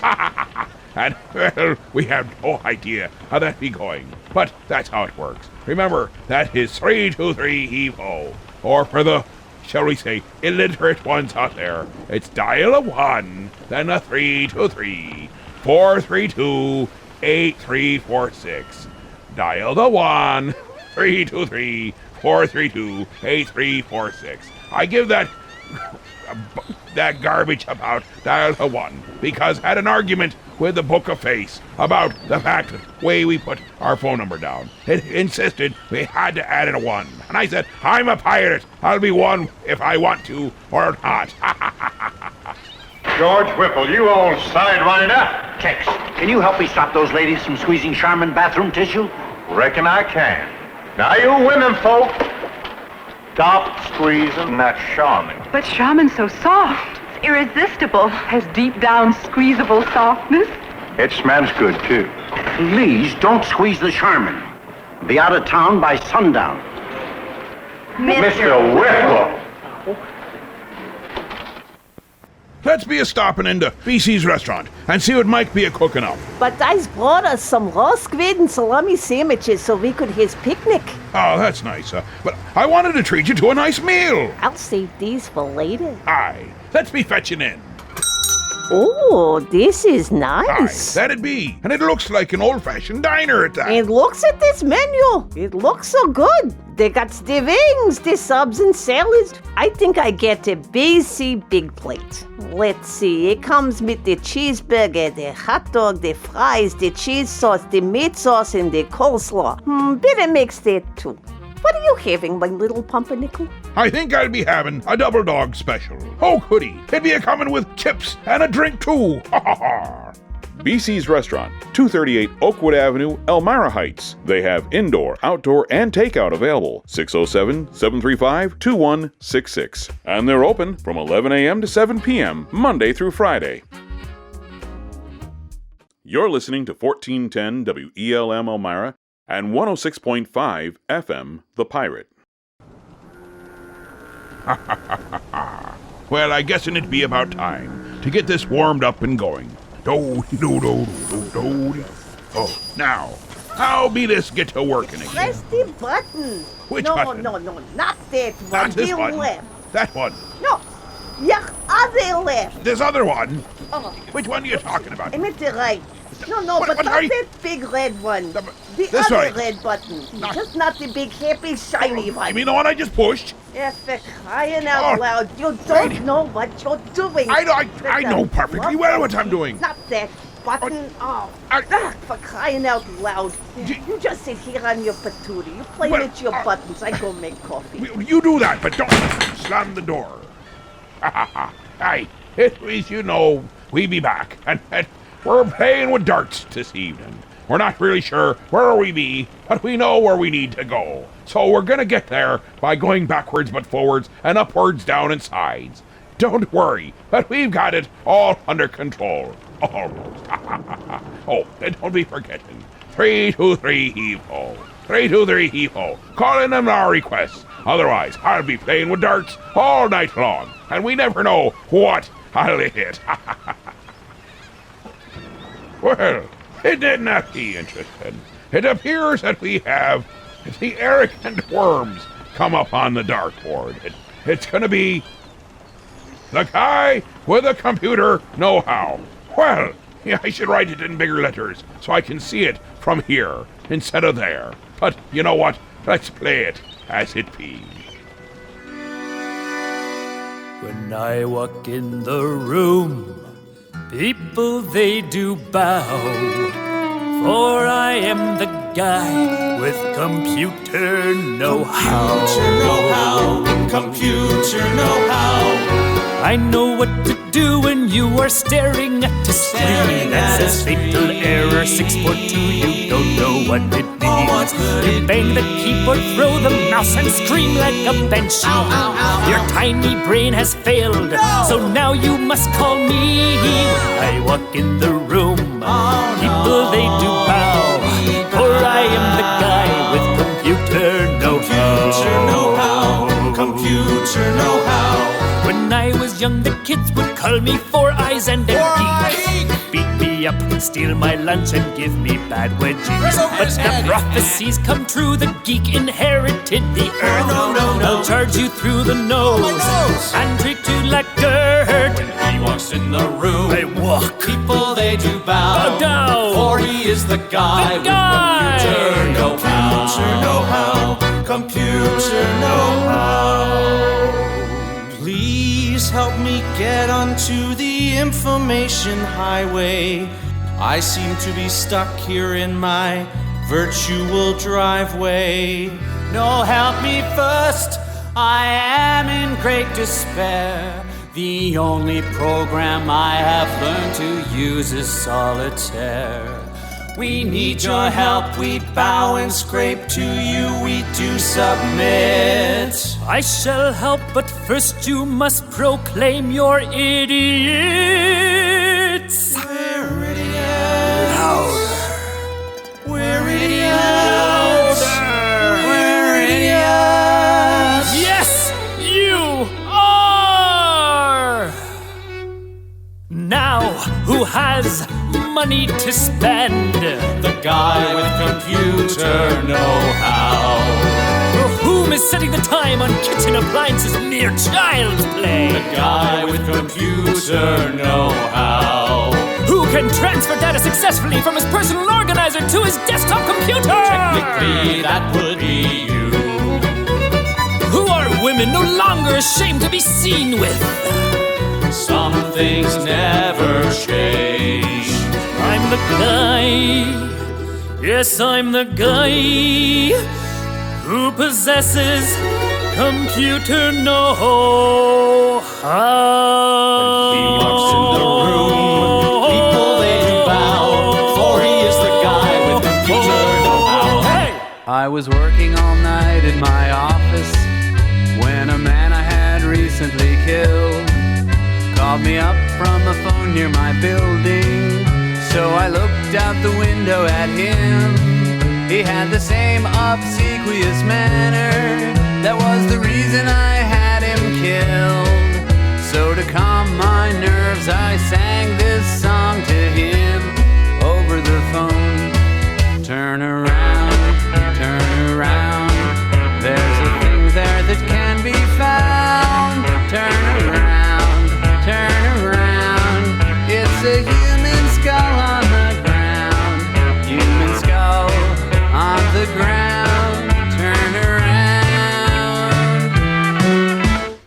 And, well, we have no idea how that be going, but that's how it works. Remember, that is 323 heave-ho, or for the, shall we say, illiterate ones out there, it's dial a 1, then a 323, 432 8346. Dial the 1, 323 432 8346. I give that garbage about dial the 1 because I had an argument with the Book of Face about the fact that way we put our phone number down. It insisted we had to add in a 1. And I said, I'm a pirate. I'll be 1 if I want to or not. George Whipple, you old sidewinder. Tex, can you help me stop those ladies from squeezing Charmin bathroom tissue? Reckon I can. Now, you women folk, stop squeezing that Charmin. But Charmin's so soft. It's irresistible. Has deep down squeezable softness. It smells good, too. Please don't squeeze the Charmin. Be out of town by sundown. Mr. Whipple. Let's be a stopping into BC's restaurant and see what Mike be a cooking up. But I's brought us some raw squid and salami sandwiches so we could his picnic. Oh, that's nice. But I wanted to treat you to a nice meal. I'll save these for later. Aye, let's be fetching in. Oh, this is nice. Aye, that'd be. And it looks like an old-fashioned diner at that. And looks at this menu. It looks so good. They got the wings, the subs and salads. I think I get a BC big plate. Let's see, it comes with the cheeseburger, the hot dog, the fries, the cheese sauce, the meat sauce, and the coleslaw. Better mix that too. What are you having, my little pumpernickel? I think I'll be having a double dog special. Oh, goody. It'd be a coming with chips and a drink too. Ha ha ha. BC's Restaurant, 238 Oakwood Avenue, Elmira Heights. They have indoor, outdoor, and takeout available. 607-735-2166. And they're open from 11 a.m. to 7 p.m. Monday through Friday. You're listening to 1410 WELM Elmira and 106.5 FM The Pirate. Well, I guess it'd be about time to get this warmed up and going. Oh, now, how be this get to working again? Press the button. Which no, button? No, not that one. Not this the one. left. That one. No, your other left. This other one? Oh. Which one are you talking about? I meant the right. No, but not that big red one. The this other way. red button. Just not the big, happy, shiny one. You mean the one I just pushed? Yeah, for crying out loud. You don't know what you're doing. I know perfectly well what I'm doing. Not that button. For crying out loud. You just sit here on your patootie. You play with your buttons. I go make coffee. You do that, but don't slam the door. Hey, at least you know we be back. And we're playing with darts this evening. We're not really sure where we be, but we know where we need to go. So we're gonna get there by going backwards but forwards and upwards, down and sides. Don't worry, but we've got it all under control. Almost. Oh, and don't be forgetting. 3, 2, 3, heave-ho. 3, 2, 3, heave-ho. Call in them our requests. Otherwise, I'll be playing with darts all night long, and we never know what I'll hit. Well, it did not be interesting. It appears that we have the arrogant worms come up on the dartboard. It's gonna be the guy with a computer know-how. Well, yeah, I should write it in bigger letters so I can see it from here instead of there. But you know what? Let's play it as it be. When I walk in the room, people they do bow, for I am the guy with computer know-how. Computer know-how. I know what to do when you are staring at a screen that says fatal error 642. You don't know what it means. You bang the keyboard, throw the mouse, and scream like a banshee. Your tiny brain has failed, so now you must call me. When I walk in the room, people they do bow, for I am the guy with computer know-how. Computer know-how. When I was young, the kids would call me Four Eyes and a geek. Beat me up, steal my lunch, and give me bad wedgies. But the prophecies come true, the geek inherited the earth. I'll charge you through the nose and treat you like dirt. When he walks in the room, I walk. People, they do bow down, for he is the guy with computer know-how. Computer know-how. Please help me get onto the information highway. I seem to be stuck here in my virtual driveway. No, help me first. I am in great despair. The only program I have learned to use is solitaire. We need your help, we bow and scrape to you, we do submit. I shall help, but first you must proclaim your idiots. We're idiots. Louder. We're idiots. Louder. We're idiots. Yes, you are. Now, who has money to spend? The guy with computer know-how. For whom is setting the time on kitchen appliances mere child's play? The guy with computer know-how. Who can transfer data successfully from his personal organizer to his desktop computer? Technically, that would be you. Who are women no longer ashamed to be seen with? Some things never change. I'm the guy, yes, I'm the guy who possesses computer know-how. When he walks in the room, people they do bow, for he is the guy with computer know-how. Hey! I was working all night in my office when a man I had recently killed called me up from a phone near my building. So I looked out the window at him. He had the same obsequious manner. That was the reason I had him killed. So to calm my nerves, I sang this song to him over the phone. Turn around, there's a thing there that can be found. Turn around, it's a human skull on the ground.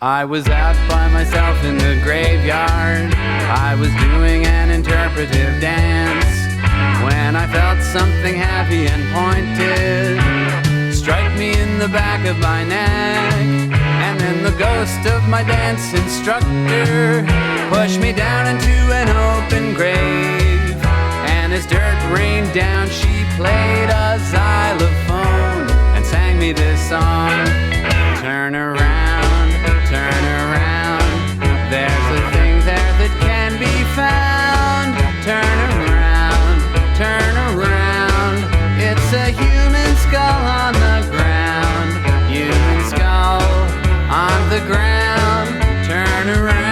I was out by myself in the graveyard. I was doing an interpretive dance when I felt something heavy and pointed strike me in the back of my neck. And then the ghost of my dance instructor pushed me down into an open grave. And as dirt rained down, she played a xylophone and sang me this song. Turn around, turn around. There's a thing there that can be found. Turn around, turn around. It's a human skull on the ground. Human skull on the ground. Turn around.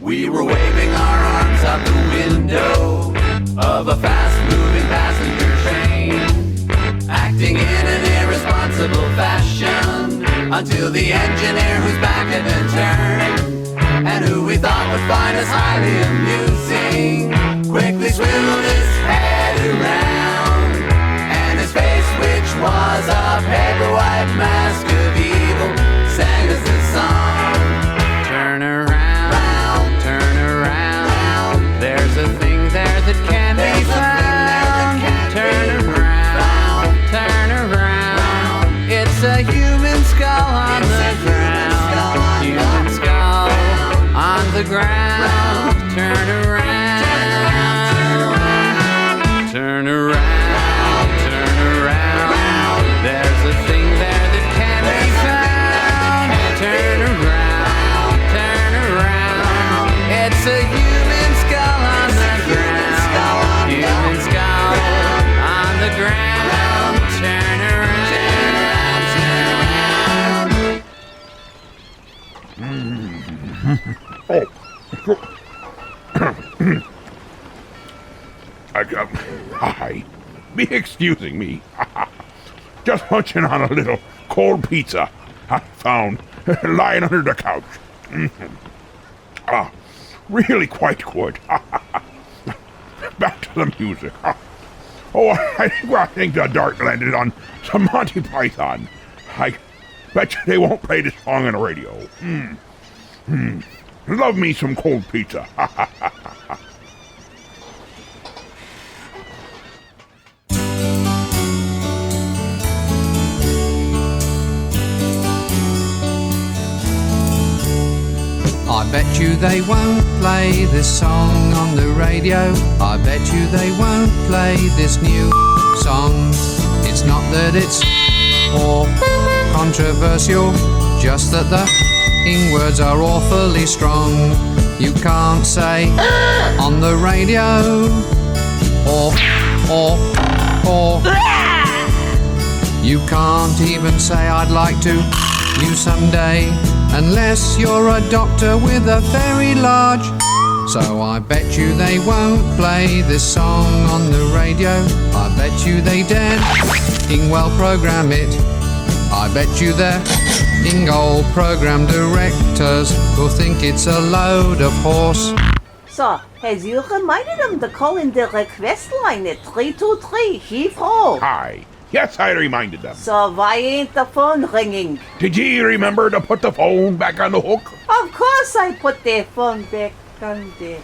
We were waving our arms out the window of a fast-moving passenger train, acting in an irresponsible fashion until the engineer whose back had been turned and who we thought would find us highly amusing quickly swiveled his head around, and his face, which was a paper-white mask of evil, sang us this song. Turn around, turn around. There's a thing there that can be found. Turn around, turn around. It's a human skull on the ground. Human skull on the ground. Turn around, turn around, turn around. There's a thing there that can be found. Turn around, turn around. It's a human skull on the ground. Human skull on the ground. Turn around. Hey. Hi. Be excusing me. Just munching on a little cold pizza I found lying under the couch. Really quite good. Back to the music. Oh, I think the dart landed on some Monty Python. I bet you they won't play this song on the radio. Love me some cold pizza. I bet you they won't play this song on the radio. I bet you they won't play this new song. It's not that it's or controversial, just that the words are awfully strong. You can't say on the radio or you can't even say I'd like to you someday, unless you're a doctor with a very large. So I bet you they won't play this song on the radio. I bet you they dare well program it. I bet you their old program directors will think it's a load of horse. So, has you reminded him to call in the request line at 323 Heathrow? Hi. Yes, I reminded them. So why ain't the phone ringing? Did you remember to put the phone back on the hook? Of course I put the phone back on the...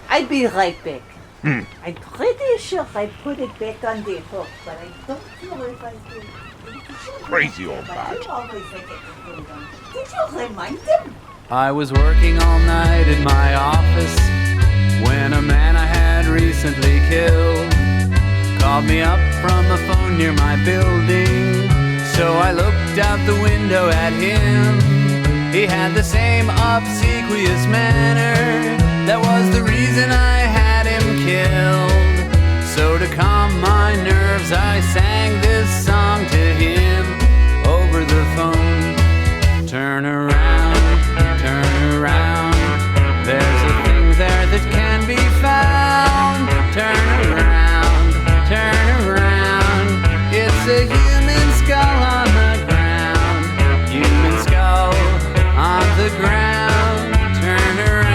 I'll be right back. I'm pretty sure I put it back on the hook, but I don't know if I did. Crazy old bat. Did you remind him? I was working all night in my office when a man I had recently killed called me up from a phone near my building. So I looked out the window at him. He had the same obsequious manner that was the reason I had him killed. So to calm my nerves, I sang this song to him over the phone. Turn around, turn around. There's a thing there that can be found. Turn around, turn around. It's a human skull on the ground. Human skull on the ground. Turn around.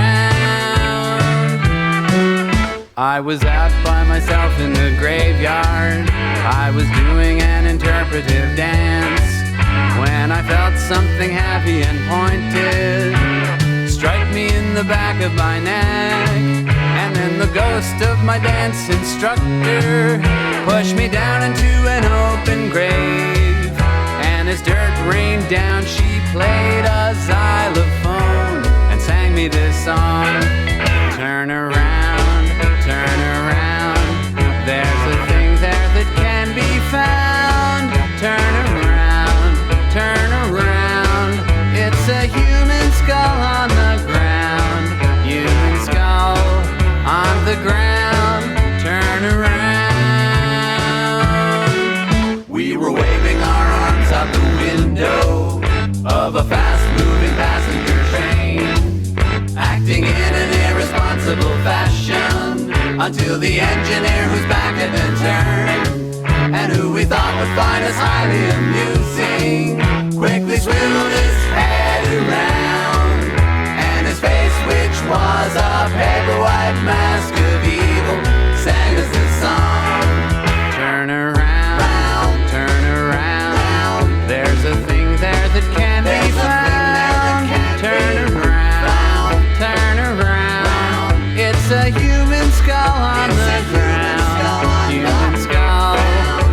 I was out by myself in the graveyard. I was doing an interpretive dance when I felt snappy and pointed, strike me in the back of my neck, and then the ghost of my dance instructor pushed me down into an open grave. And as dirt rained down, she played a xylophone and sang me this song. Turn around, there's a thing there that can be found. Turn around, it's a human skull on the ground. Human skull on the ground. Turn around. We were waving our arms out the window of a fast-moving passenger train, acting in an irresponsible fashion until the engineer, whose back had been turned and who we thought would find us highly amusing, quickly swiveled his head around, and his face, which was a paper-white mask of evil, sang us this song. Turn around, there's a thing there that can be found. Turn around, it's a human skull on the ground. Human skull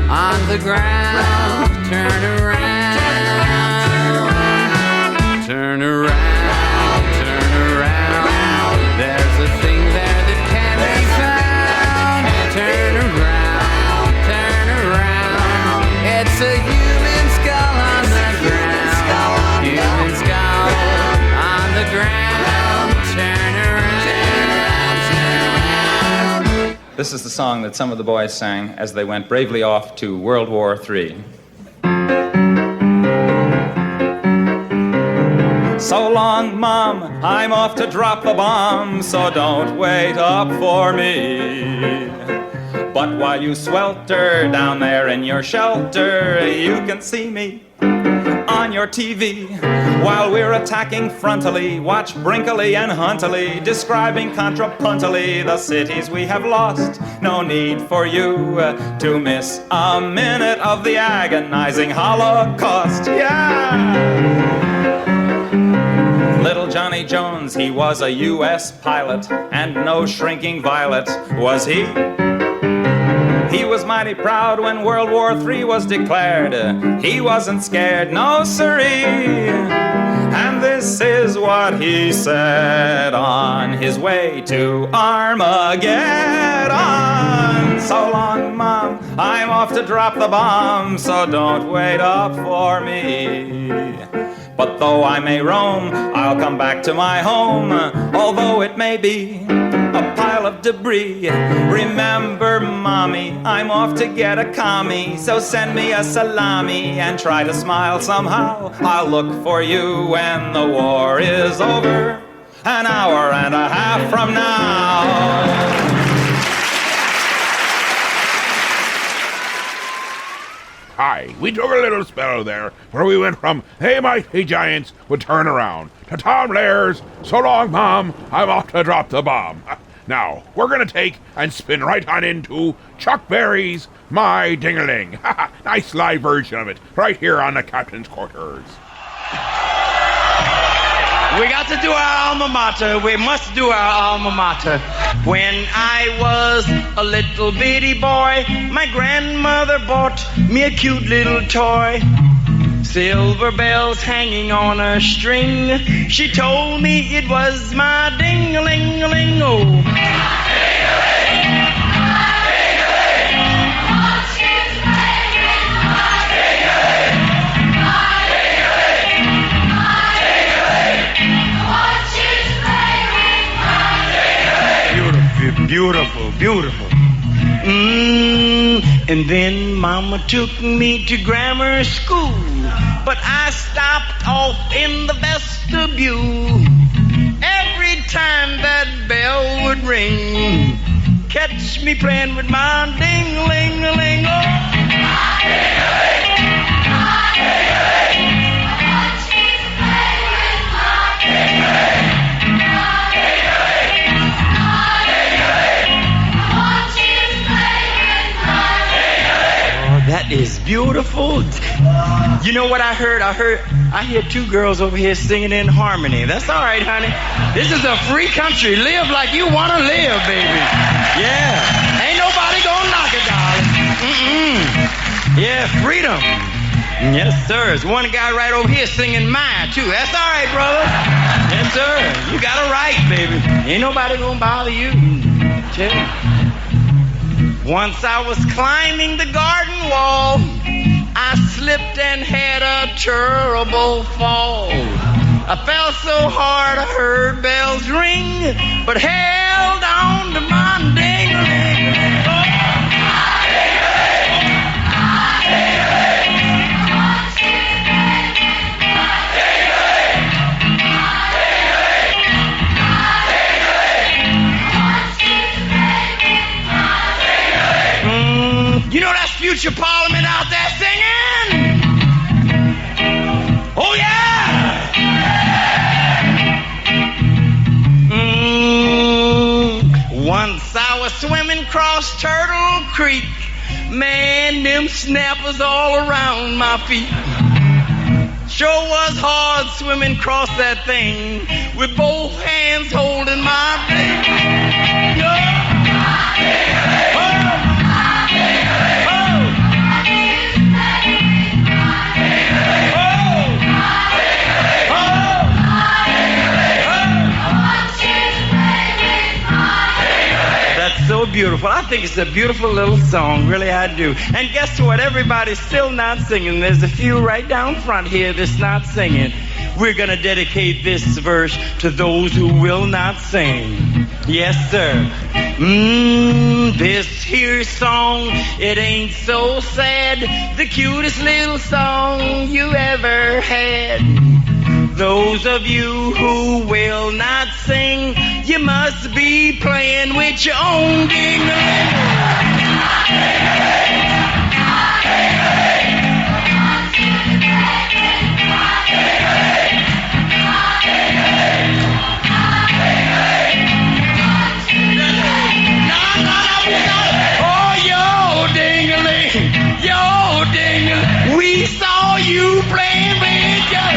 on the ground. Turn around, there's a thing there that can be found. Turn around, it's a human skull on the ground. Human skull on the ground. Turn around. This is the song that some of the boys sang as they went bravely off to World War III. So long, Mom, I'm off to drop the bomb, so don't wait up for me. But while you swelter down there in your shelter, you can see me on your TV. While we're attacking frontally, watch Brinkley and Huntley describing contrapuntally the cities we have lost. No need for you to miss a minute of the agonizing Holocaust. Yeah! Little Johnny Jones, he was a U.S. pilot, and no shrinking violet was he. He was mighty proud when World War III was declared. He wasn't scared, no siree. And this is what he said on his way to Armageddon. So long, Mom, I'm off to drop the bomb, so don't wait up for me. But though I may roam, I'll come back to my home, although it may be a pile of debris. Remember, Mommy, I'm off to get a commie, so send me a salami and try to smile somehow. I'll look for you when the war is over, an hour and a half from now. Hi, we took a little spell there where we went from "Hey Mighty Giants" would turn around to Tom Lair's "So long, Mom, I'm off to drop the bomb." Now, we're gonna take and spin right on into Chuck Berry's "My Ding-a-Ling." Nice live version of it right here on the Captain's Quarters. We got to do our alma mater. We must do our alma mater. When I was a little bitty boy, my grandmother bought me a cute little toy. Silver bells hanging on a string. She told me it was my ding-a-ling-a-ling. Oh. Beautiful, beautiful. And then Mama took me to grammar school, but I stopped off in the vestibule. Every time that bell would ring, catch me playing with my ding-a-ling-a-ling. Oh. My ding-a-ling, my ding-a-ling. I want you to play with my ding-a-ling. That is beautiful. You know what I heard? I hear two girls over here singing in harmony. That's all right, honey. This is a free country. Live like you want to live, baby. Yeah. Ain't nobody gonna knock it, darling. Yeah, freedom. Yes, sir. There's one guy right over here singing mine, too. That's all right, brother. Yes, sir. You got a right, baby. Ain't nobody gonna bother you. Chill. Once I was climbing the garden wall, I slipped and had a terrible fall. I fell so hard I heard bells ring, but held on to my ding-a-ling. You know that's future Parliament out there singing? Oh, yeah! Once I was swimming across Turtle Creek. Man, them snappers all around my feet. Sure was hard swimming across that thing with both hands holding my blade. So beautiful. I think it's a beautiful little song. Really, I do. And guess what? Everybody's still not singing. There's a few right down front here that's not singing. We're going to dedicate this verse to those who will not sing. Yes, sir. This here song, it ain't so sad. The cutest little song you ever had. Those of you who will not sing, you must be playing with your own ding-a-ling. Oh, yo, ding-a-ling, yo, ding-a-ling. We saw you playing with your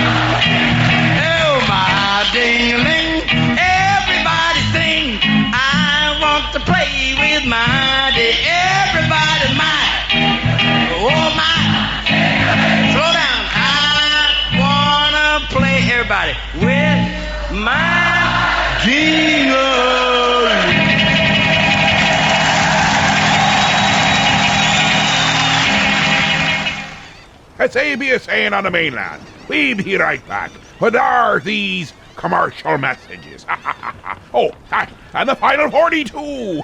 ding-a-ling, everybody sing. I want to play with my ding. Everybody mine. Oh my. Slow down. I wanna play, everybody, with my ding-a-ling. It's ABS saying on the mainland. We'll be right back. But are these commercial messages? Oh, and the final 42.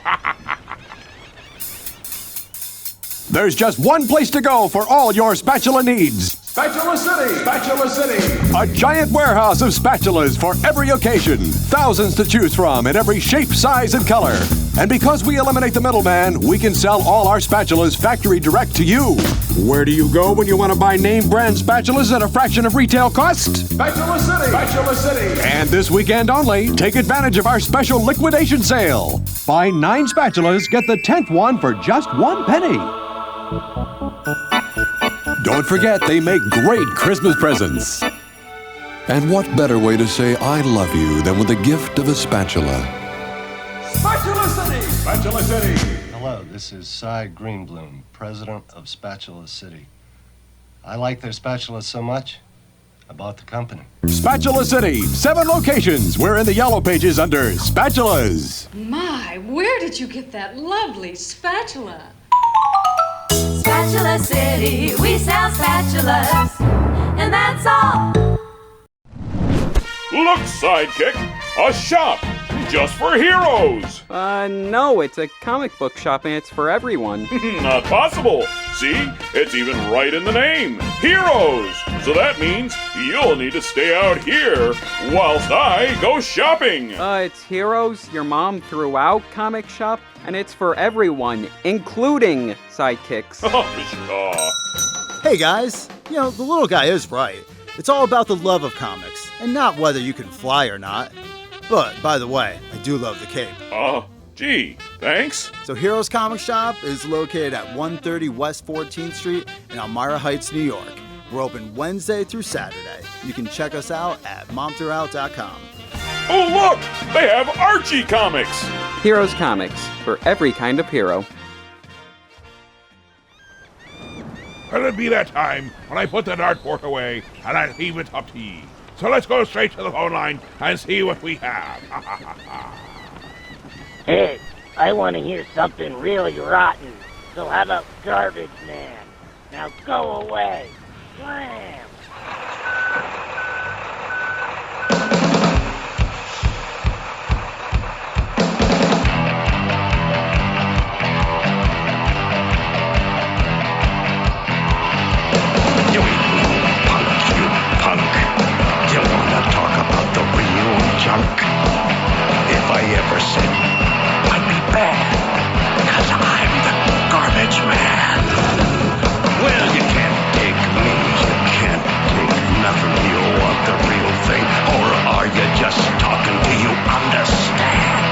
There's just one place to go for all your spatula needs. Spatula City! Spatula City! A giant warehouse of spatulas for every occasion. Thousands to choose from in every shape, size, and color. And because we eliminate the middleman, we can sell all our spatulas factory direct to you. Where do you go when you want to buy name brand spatulas at a fraction of retail cost? Spatula City! Spatula City! And this weekend only, take advantage of our special liquidation sale. Buy 9 spatulas, get the 10th one for just 1 penny. Don't forget, they make great Christmas presents. And what better way to say I love you than with the gift of a spatula? Spatula City! Spatula City! Hello, this is Cy Greenbloom, president of Spatula City. I like their spatulas so much, I bought the company. Spatula City, 7 locations. We're in the yellow pages under Spatulas. My, where did you get that lovely spatula? Spatula City, we sell spatulas, and that's all. Look, Sidekick, a shop just for heroes. No, it's a comic book shop and it's for everyone. Not possible. See, it's even right in the name, Heroes. So that means you'll need to stay out here whilst I go shopping. It's Heroes, your mom threw out comic shop, and it's for everyone, including sidekicks. Hey guys, the little guy is right. It's all about the love of comics, and not whether you can fly or not. But, by the way, I do love the cape. Gee, thanks. So Heroes Comic Shop is located at 130 West 14th Street in Elmira Heights, New York. We're open Wednesday through Saturday. You can check us out at momthroughout.com. Oh, look! They have Archie comics! Heroes Comics, for every kind of hero. Well, it'll be that time when I put the dartboard away and I leave it up to ye. So let's go straight to the phone line and see what we have. Hey, I want to hear something really rotten. So how about Garbage Man? Now go away. Slam! Junk. If I ever said I'd be bad, 'cause I'm the garbage man. Well, you can't take me, you can't take nothing. You want the real thing, or are you just talking? Do you understand?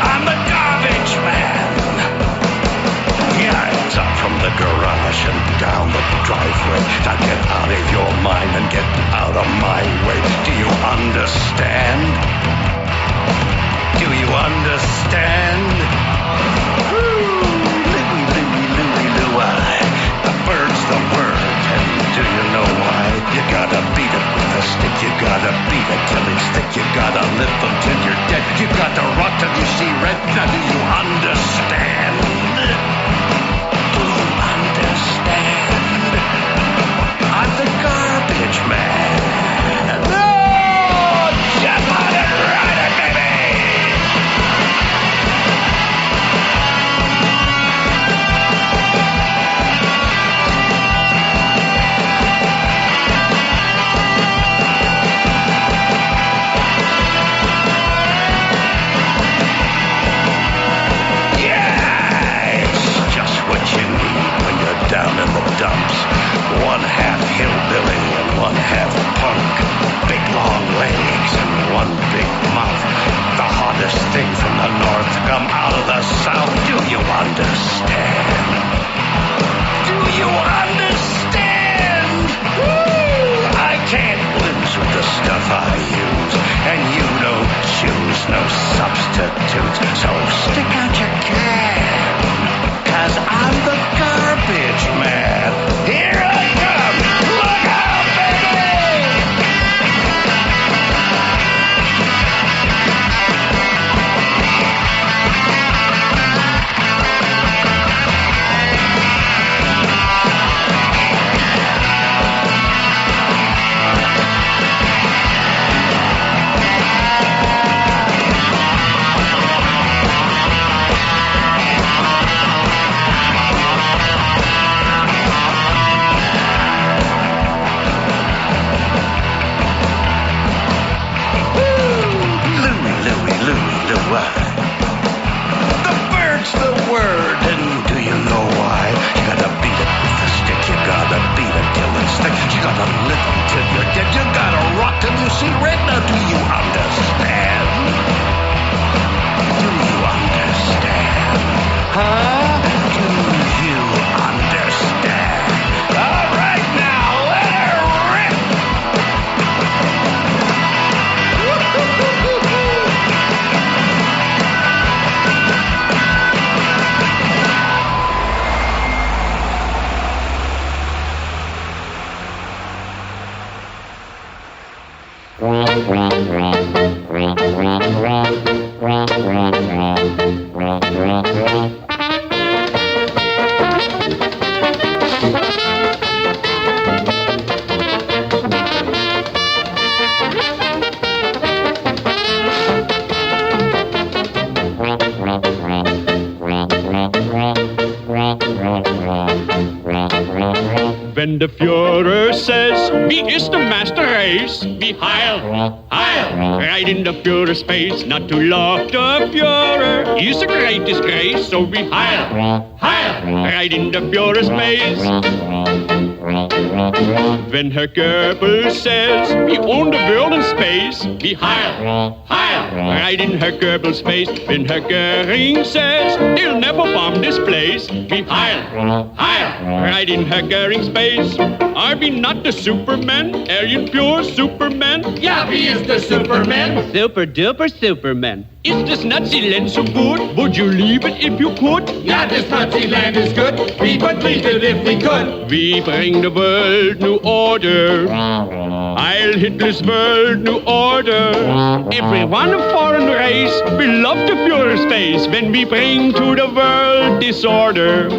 I'm the garbage man. Yeah, it's up from the garage and down the driveway. Now get out of your mind and get out of my way. Do you understand? Do you understand? Louie, the bird's the word, and do you know why? You gotta beat it with a stick, you gotta beat it till it's thick, you gotta live until you're dead, you gotta rock till you see red. Now do you understand? Do you understand? I'm the garbage man. Oh, jump on it, ride it, baby! Yeah, it's just what you need when you're down in the dumps. One half hillbilly and one half punk. Big long legs and one big mouth. The hottest thing from the north to come out of the south. Do you understand? Do you understand? Woo! I can't lose with the stuff I use, and you don't choose no substitutes. So stick out your can, 'cause I'm the garbage man. Here I come! Look out, baby! The bird's the word, and do you know why? You gotta beat it with the stick, you gotta beat it till it's thick, you gotta live until you're dead, you gotta rock till you see red. Now do you understand? Do you understand? Huh? Do you understand? All right now, let her rip! Wenn der Führer says, wie ist der Master Race? Wie Heil, Heil, right in the Führer's face. Not to love the Führer is a great disgrace. So be Heil, Heil, right in the Führer's face. When Herr Goebbels says we own the world in space, we Heil, Heil, right in Herr Goebbels' face. When Herr Goering says they'll never bomb this place, we Heil, Heil, right in Herr Goering's face. Are we not the Superman? Alien pure Superman? Yeah, we is the Superman. Super duper Superman. Is this Nazi land so good? Would you leave it if you could? Yeah, this Nazi land is good. We would leave it if we could. We bring the world new order. I'll Hitler's world new order. Everyone a foreign race. We love the Führer's face when we bring to the world disorder.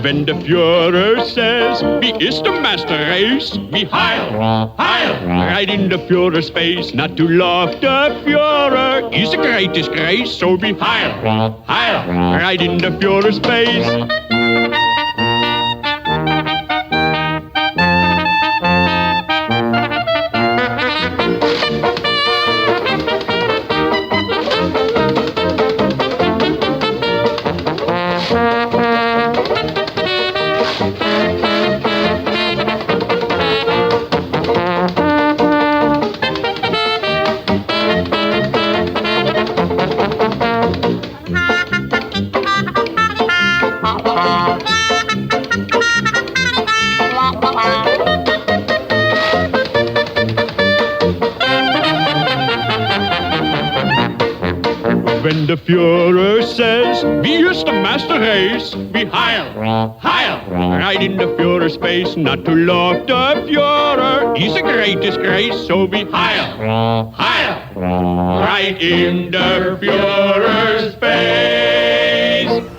When the Führer says, we is the master race, we Heil, Heil, right in the Führer's face. Not to love the Führer is a great disgrace, so we Heil, Heil, right in the Führer's face. When the Führer says, we is the master race, we Heil, Heil, right in the Führer's face. Not to love the Führer is a great disgrace, so we Heil, Heil, right in the Führer's face.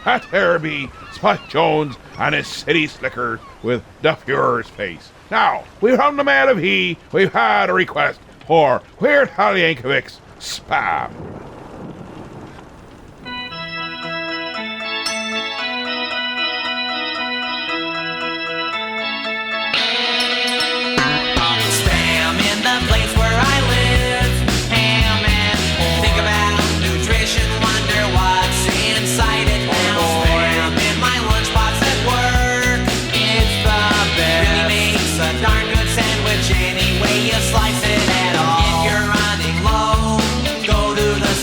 That there be Spot Jones and his city slicker with the Führer's face. Now, we've from the man of he, we've had a request for Weird Al Yankovic's Spam. Any way you slice it at all. If you're running low, go to the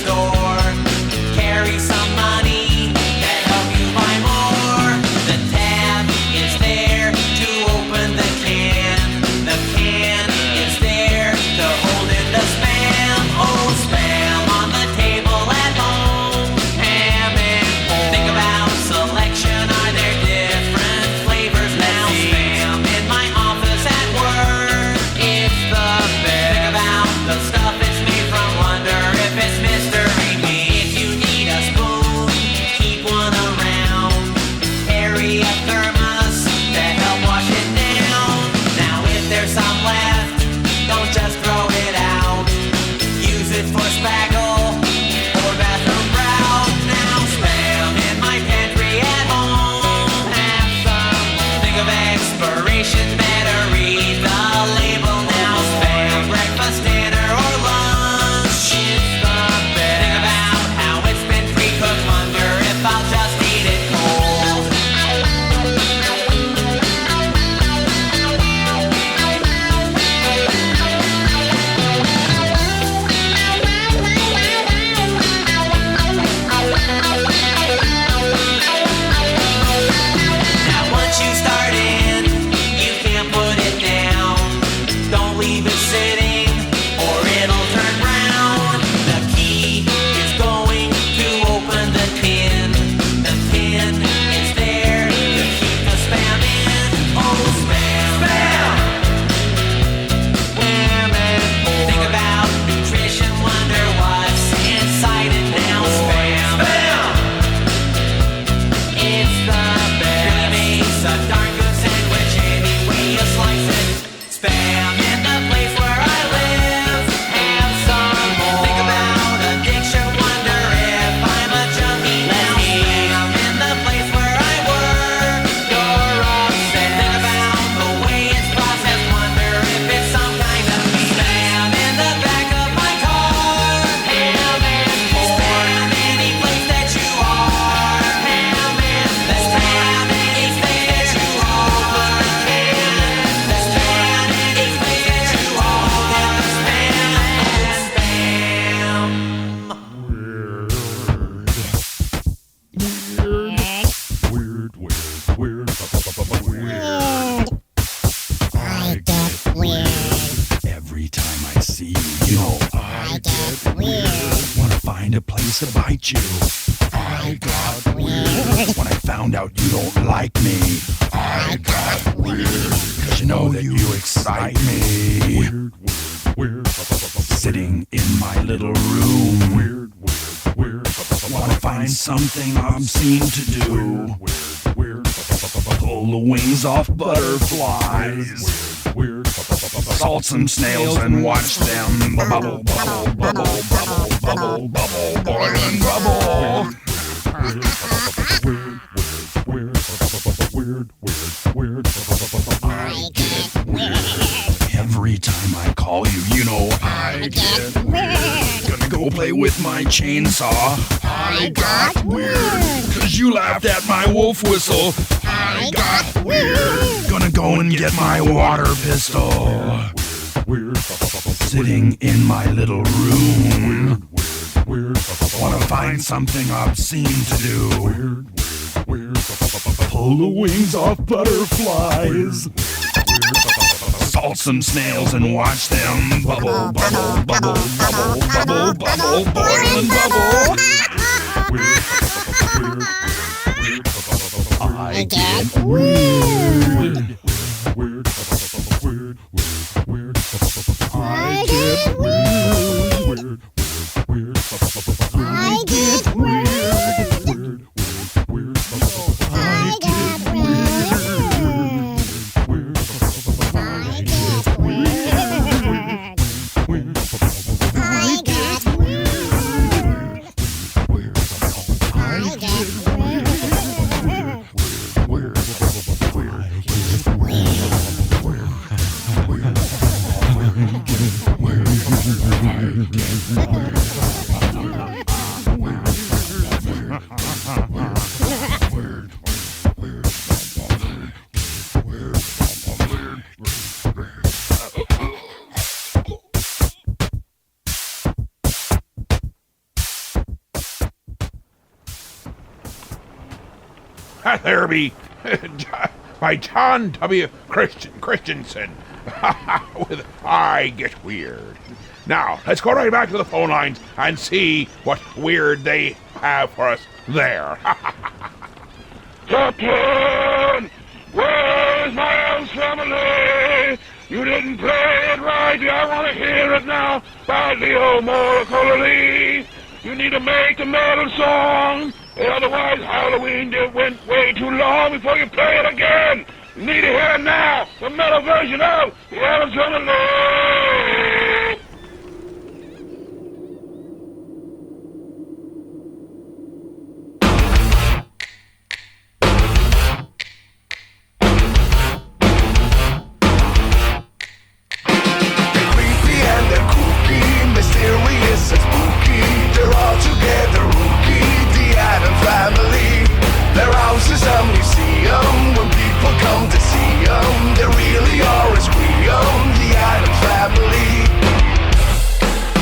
find a place to bite you. I got weird when I found out you don't like me. I got weird, cause you know that you excite me. Weird, weird, weird. Sitting in my little room. Weird, weird, weird. Wanna find something obscene to do. Weird, weird. Pull the wings off butterflies. Weird, weird. Salt some snails and watch them bubble, bubble, bubble, bubble, bubble, bubble, boil and bubble. Weird, weird, weird, weird, weird. I get weird. Every time I call you, you know I get weird. Gonna go play with my chainsaw. I got weird. Cause you laughed at my wolf whistle. I got weird. Gonna go and get my water pistol. Weird. Sitting in my little room. Weird. Wanna find something obscene to do. Weird. Pull the wings off butterflies. Salt some snails and watch them bubble, bubble, bubble, bubble, bubble, bubble, boil and bubble. I get weird. Weird. I get weird. I get weird. There be by John W. Christensen with I Get Weird. Now, let's go right back to the phone lines and see what weird they have for us there. Captain! Where's my old family? You didn't play it right. I want to hear it now by Leo Moracoli. You need to make the metal song. Otherwise, Halloween went way too long before you play it again. You need to hear it now. The metal version of The Adams Family. Mysterious and spooky, they're all together rookie, the Adam family. Their house is a museum, when people come to see them, they really are as we the Adam family.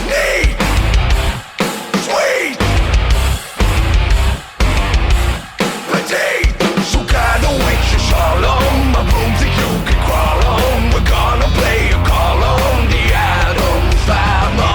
Neat! Sweet! Petite! Sucado, witch, shalom, a broomstick you can crawl on, we're gonna play a call on the Adam family.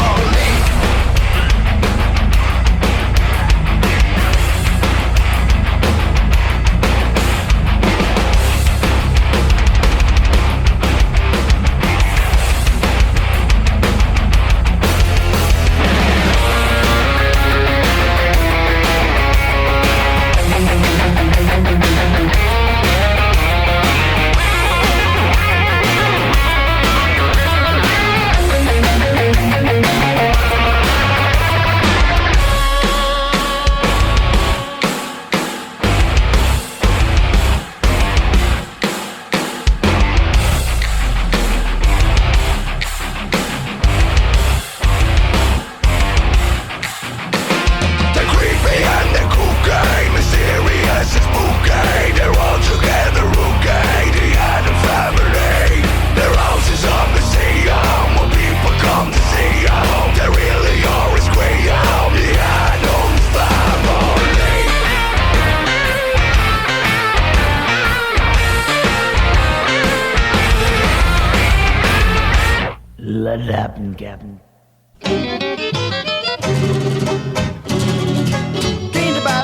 Let it happen, Captain.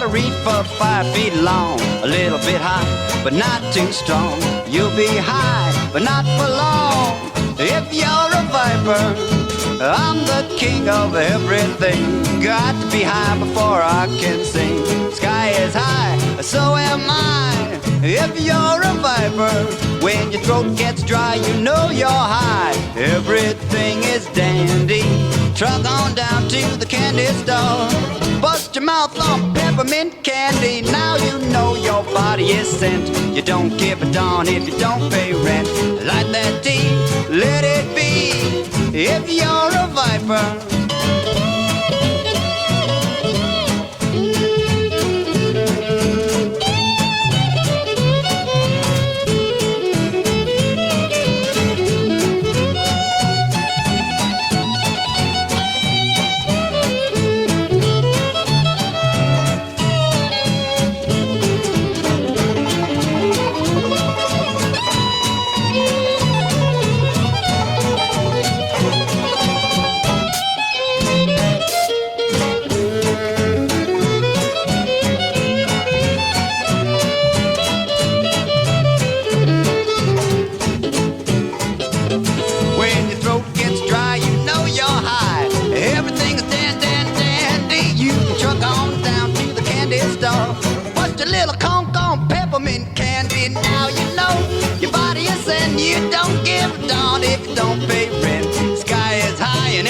gotta reach for 5 feet long, a little bit high, but not too strong. You'll be high, but not for long. If you're a viper, I'm the king of everything. Got to be high before I can sing. Sky is high, so am I. If you're a viper, when your throat gets dry, you know you're high. Everything is dandy. Truck on down to the candy store. Bust your mouth on peppermint candy. Now you know your body is sent. You don't give a darn if you don't pay rent. Light that tea, let it be. If you're a viper.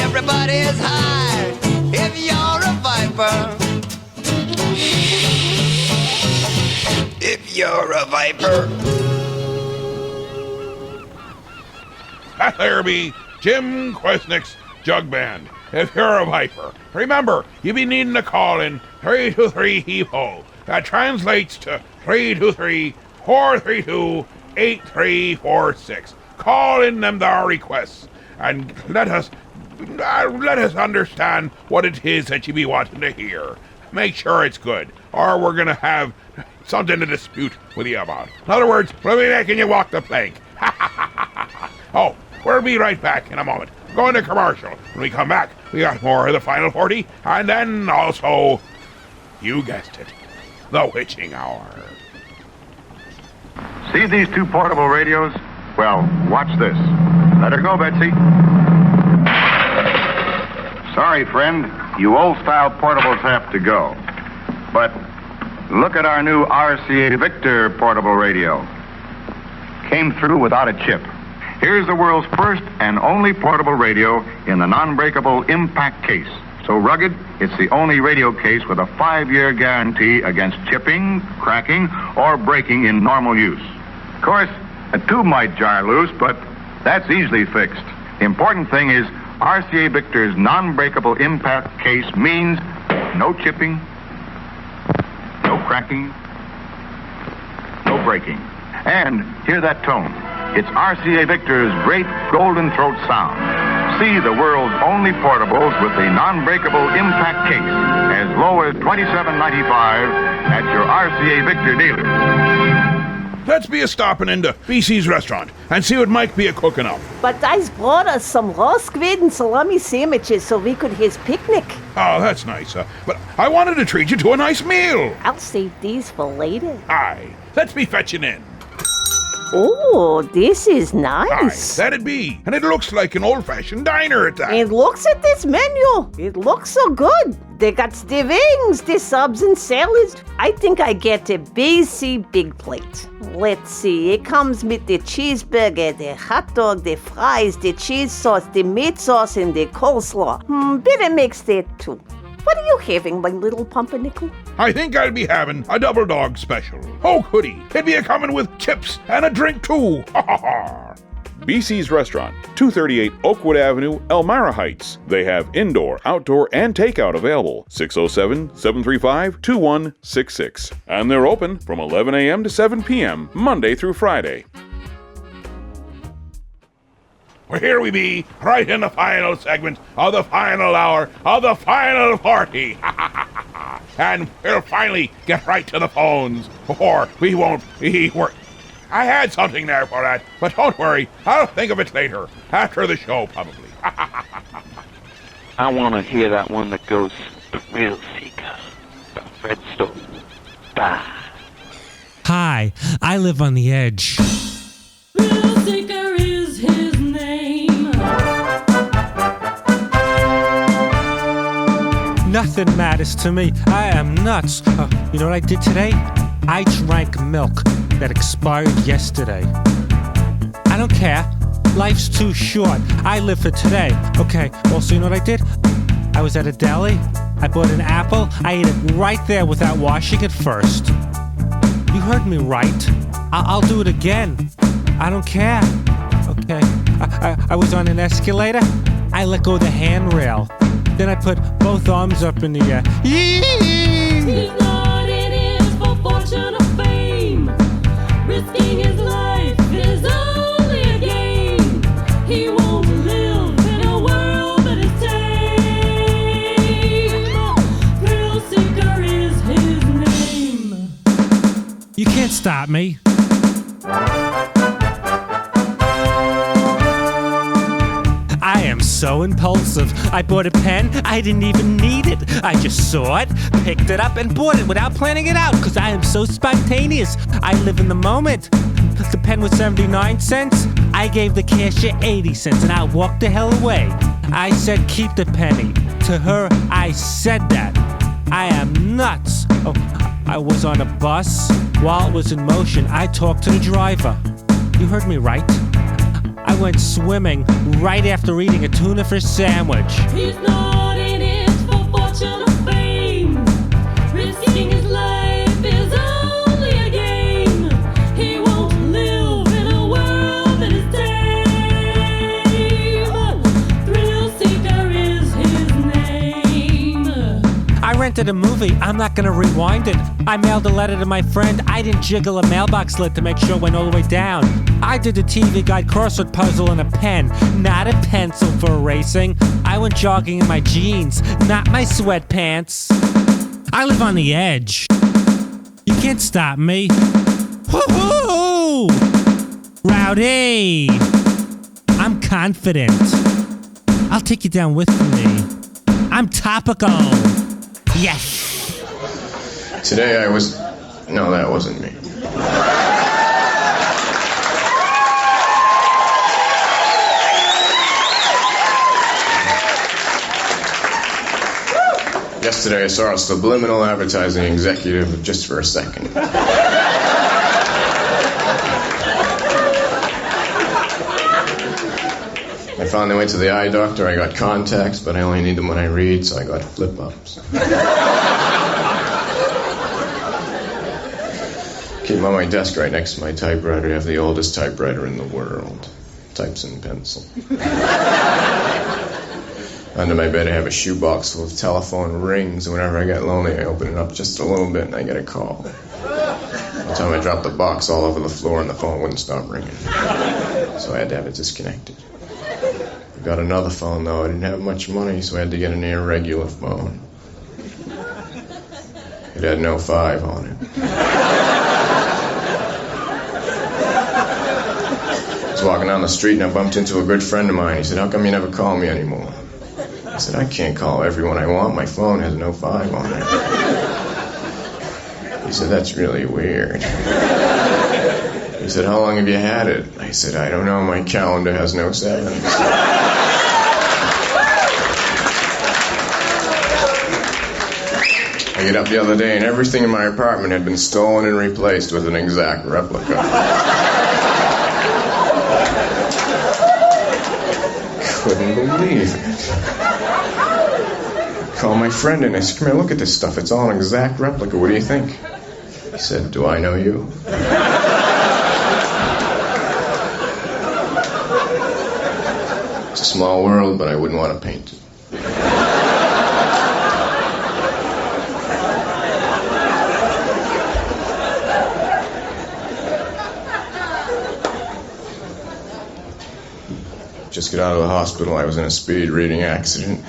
Everybody's high if you're a viper. If you're a viper. That there be Jim Kwasnick's Jug Band. If you're a viper, remember, you be needing to call in 323-HEAVE-HO. That translates to 323-432-8346. Call in them there requests and let us understand what it is that you be wanting to hear. Make sure it's good, or we're gonna have something to dispute with you about. In other words, we'll be making you walk the plank. Oh, we'll be right back in a moment. Going to commercial. When we come back, we got more of the Final 40, and then also, you guessed it, the Witching Hour. See these two portable radios? Well, watch this. Let her go, Betsy. Sorry, friend, you old-style portables have to go. But look at our new RCA Victor portable radio. Came through without a chip. Here's the world's first and only portable radio in the non-breakable impact case. So rugged, it's the only radio case with a 5-year guarantee against chipping, cracking, or breaking in normal use. Of course, a tube might jar loose, but that's easily fixed. The important thing is RCA Victor's non-breakable impact case means no chipping, no cracking, no breaking. And hear that tone. It's RCA Victor's great golden throat sound. See the world's only portables with the non-breakable impact case as low as $27.95 at your RCA Victor dealer. Let's be a stopping into BC's restaurant and see what Mike be a cooking up. But I's brought us some raw squid and salami sandwiches so we could his picnic. Oh, that's nice. But I wanted to treat you to a nice meal. I'll save these for later. Aye, let's be fetching in. Oh, this is nice. Aye, that'd be. And it looks like an old-fashioned diner at that. And looks at this menu. It looks so good. They got the wings, the subs and salads. I think I get a BC big plate. Let's see, it comes with the cheeseburger, the hot dog, the fries, the cheese sauce, the meat sauce, and the coleslaw. Better mix that too. What are you having, my little pumpernickel? I think I'll be having a double dog special. Oh, goody. It'd be a coming with chips and a drink too. Ha ha ha. BC's Restaurant, 238 Oakwood Avenue, Elmira Heights. They have indoor, outdoor, and takeout available. 607-735-2166. And they're open from 11 a.m. to 7 p.m. Monday through Friday. Well, here we be, right in the final segment of the final hour of the final 40. And we'll finally get right to the phones, or we won't be work. I had something there for that, but don't worry, I'll think of it later, after the show, probably. I want to hear that one that goes, The Real Seeker, by Fred Stone. Bah. Hi, I live on the edge. Thrill Seeker is his name. Nothing matters to me. I am nuts. You know what I did today? I drank milk that expired yesterday. I don't care. Life's too short. I live for today. Okay, also, you know what I did? I was at a deli. I bought an apple. I ate it right there without washing it first. You heard me right. I'll do it again. I don't care. Okay. I was on an escalator. I let go of the handrail. Then I put both arms up in the air. He's not in it for fortune or fame. Risking his life is only a game. He won't live in a world that is tame. Thrill Seeker is his name. You can't stop me. I am so impulsive. I bought a pen, I didn't even need it. I just saw it, picked it up, and bought it without planning it out, because I am so spontaneous. I live in the moment. The pen was 79 cents. I gave the cashier 80 cents, and I walked the hell away. I said, keep the penny. To her, I said that. I am nuts. Oh, I was on a bus. While it was in motion, I talked to the driver. You heard me right. I went swimming right after eating a tuna fish sandwich. He's not in it for fortune or fame. Risking his life is only a game. He won't live in a world that is tame. Thrill Seeker is his name. I rented a movie. I'm not gonna rewind it. I mailed a letter to my friend. I didn't jiggle a mailbox lid to make sure it went all the way down. I did the TV Guide crossword puzzle in a pen, not a pencil for erasing. I went jogging in my jeans, not my sweatpants. I live on the edge. You can't stop me. Woohoo! Rowdy! I'm confident. I'll take you down with me. I'm topical. Yes! Today I was... No, that wasn't me. Yesterday I saw a subliminal advertising executive just for a second. I finally went to the eye doctor. I got contacts, but I only need them when I read, so I got flip-ups. Keep them on my desk right next to my typewriter. I have the oldest typewriter in the world. Types in pencil. Under my bed I have a shoebox full of telephone rings, and whenever I get lonely I open it up just a little bit and I get a call. One time I dropped the box all over the floor and the phone wouldn't stop ringing. So I had to have it disconnected. I got another phone though. I didn't have much money, so I had to get an irregular phone. It had no 5 on it. I was walking down the street and I bumped into a good friend of mine. He said, "How come you never call me anymore?" I said, "I can't call everyone I want. My phone has no 5 on it." He said, "That's really weird." He said, "How long have you had it?" I said, "I don't know. My calendar has no 7s." I get up the other day and everything in my apartment had been stolen and replaced with an exact replica. Couldn't believe it. Called my friend and I said, "Come here, look at this stuff. It's all an exact replica. What do you think?" He said, "Do I know you?" It's a small world, but I wouldn't want to paint it. Just got out of the hospital. I was in a speed reading accident.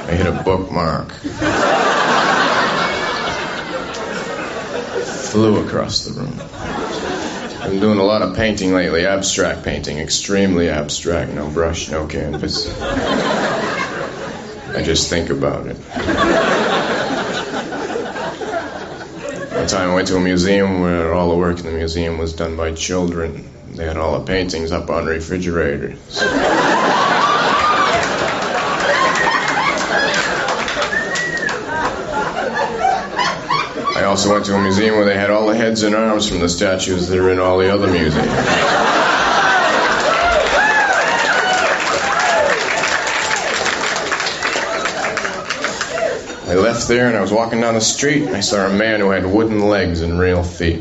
I hit a bookmark. Flew across the room. I've been doing a lot of painting lately, abstract painting, extremely abstract, no brush, no canvas. I just think about it. One time I went to a museum where all the work in the museum was done by children. They had all the paintings up on refrigerators. I also went to a museum where they had all the heads and arms from the statues that are in all the other museums. I left there and I was walking down the street and I saw a man who had wooden legs and real feet.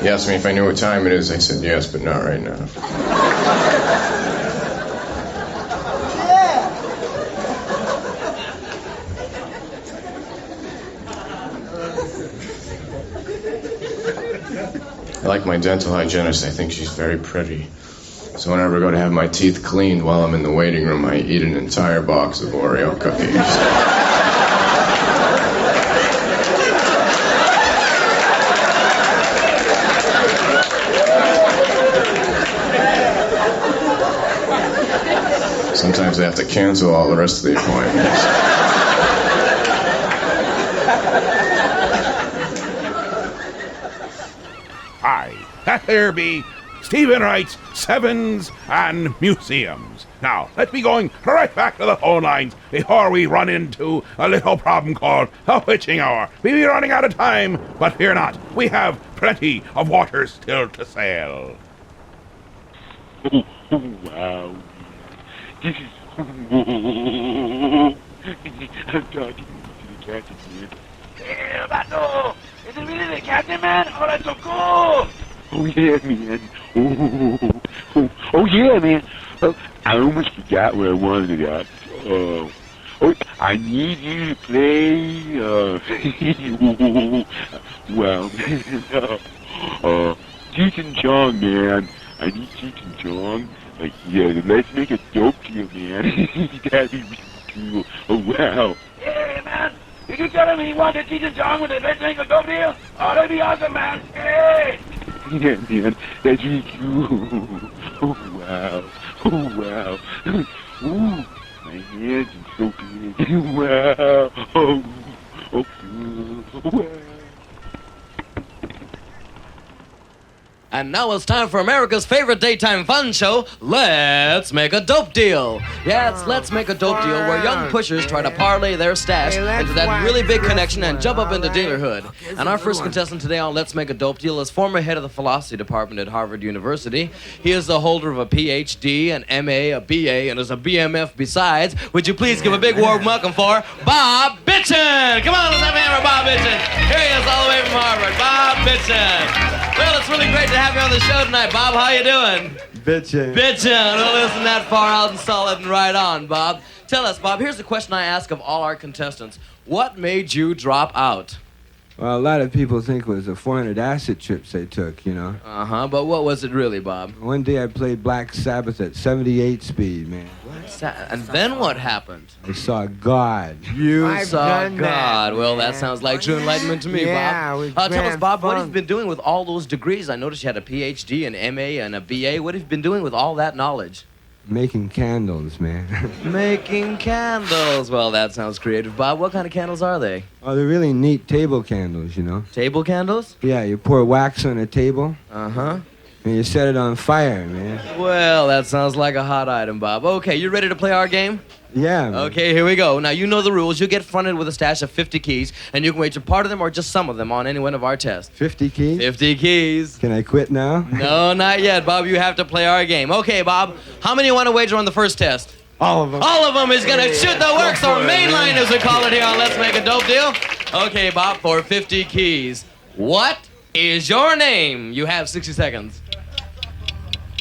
He asked me if I knew what time it is. I said yes, but not right now. I like my dental hygienist. I think she's very pretty. So whenever I go to have my teeth cleaned while I'm in the waiting room, I eat an entire box of Oreo cookies. Sometimes I have to cancel all the rest of the appointments. Aye, that there be Stephen Wright's Sevens and Museums. Now, let's be going right back to the phone lines before we run into a little problem called the witching hour. We be running out of time, but fear not, we have plenty of water still to sail. Wow. This is... I'm talking to the captain, man. Hey, Bato! Is it really the captain, man? Oh, that's so cool! Oh, yeah, man. Oh, yeah, man. I almost forgot what I wanted to ask. I need you to play, well, Cheech and Chong, man. I need Cheech and Chong. Yeah, let's make a dope deal, man. That'd be really cool. Oh, wow. Hey, man. Did you tell him he wanted Cheech and Chong with the let's make a dope deal? Oh, that'd be awesome, man. Hey! Yeah, man. That's really cool. Oh, wow. Oh, wow. Ooh, my hands are so big. Wow. Oh, wow. And now it's time for America's favorite daytime fun show, Let's Make a Dope Deal. Yeah, it's Let's Make a Dope Deal, where young pushers try to parlay their stash into that really big connection and jump up into dealerhood. And our first contestant today on Let's Make a Dope Deal is former head of the philosophy department at Harvard University. He is the holder of a PhD, an MA, a BA, and is a BMF besides. Would you please give a big warm welcome for Bob Bitchin? Come on, let's have a hand for Bob Bitchin. Here he is all the way from Harvard, Bob Bitchin. Well, it's really great to have you on the show tonight, Bob. How you doing? Bitchin'. Well, listen, that far out and solid and right on, Bob. Tell us, Bob, here's the question I ask of all our contestants. What made you drop out? Well, a lot of people think it was the 400 acid trips they took, you know. Uh-huh, but what was it really, Bob? One day I played Black Sabbath at 78 speed, man. And then what happened? I saw God. You saw God. Well, that sounds like true enlightenment to me, Bob. Tell us, Bob, what have you been doing with all those degrees? I noticed you had a PhD, an MA, and a BA. What have you been doing with all that knowledge? Making candles, man. Making candles. Well, that sounds creative, Bob. What kind of candles are they? Oh, they're really neat table candles, you know. Table candles? Yeah, you pour wax on a table. Uh-huh. And you set it on fire, man. Well, that sounds like a hot item, Bob. Okay, you ready to play our game? Yeah, man. Okay, here we go. Now, you know the rules. You get fronted with a stash of 50 keys, and you can wager part of them or just some of them on any one of our tests. 50 keys? 50 keys. Can I quit now? No, not yet, Bob. You have to play our game. Okay, Bob, how many you want to wager on the first test? All of them. All of them is going to shoot the works, or mainline, as we call it here on Let's Make a Dope Deal. Okay, Bob, for 50 keys. What is your name? You have 60 seconds.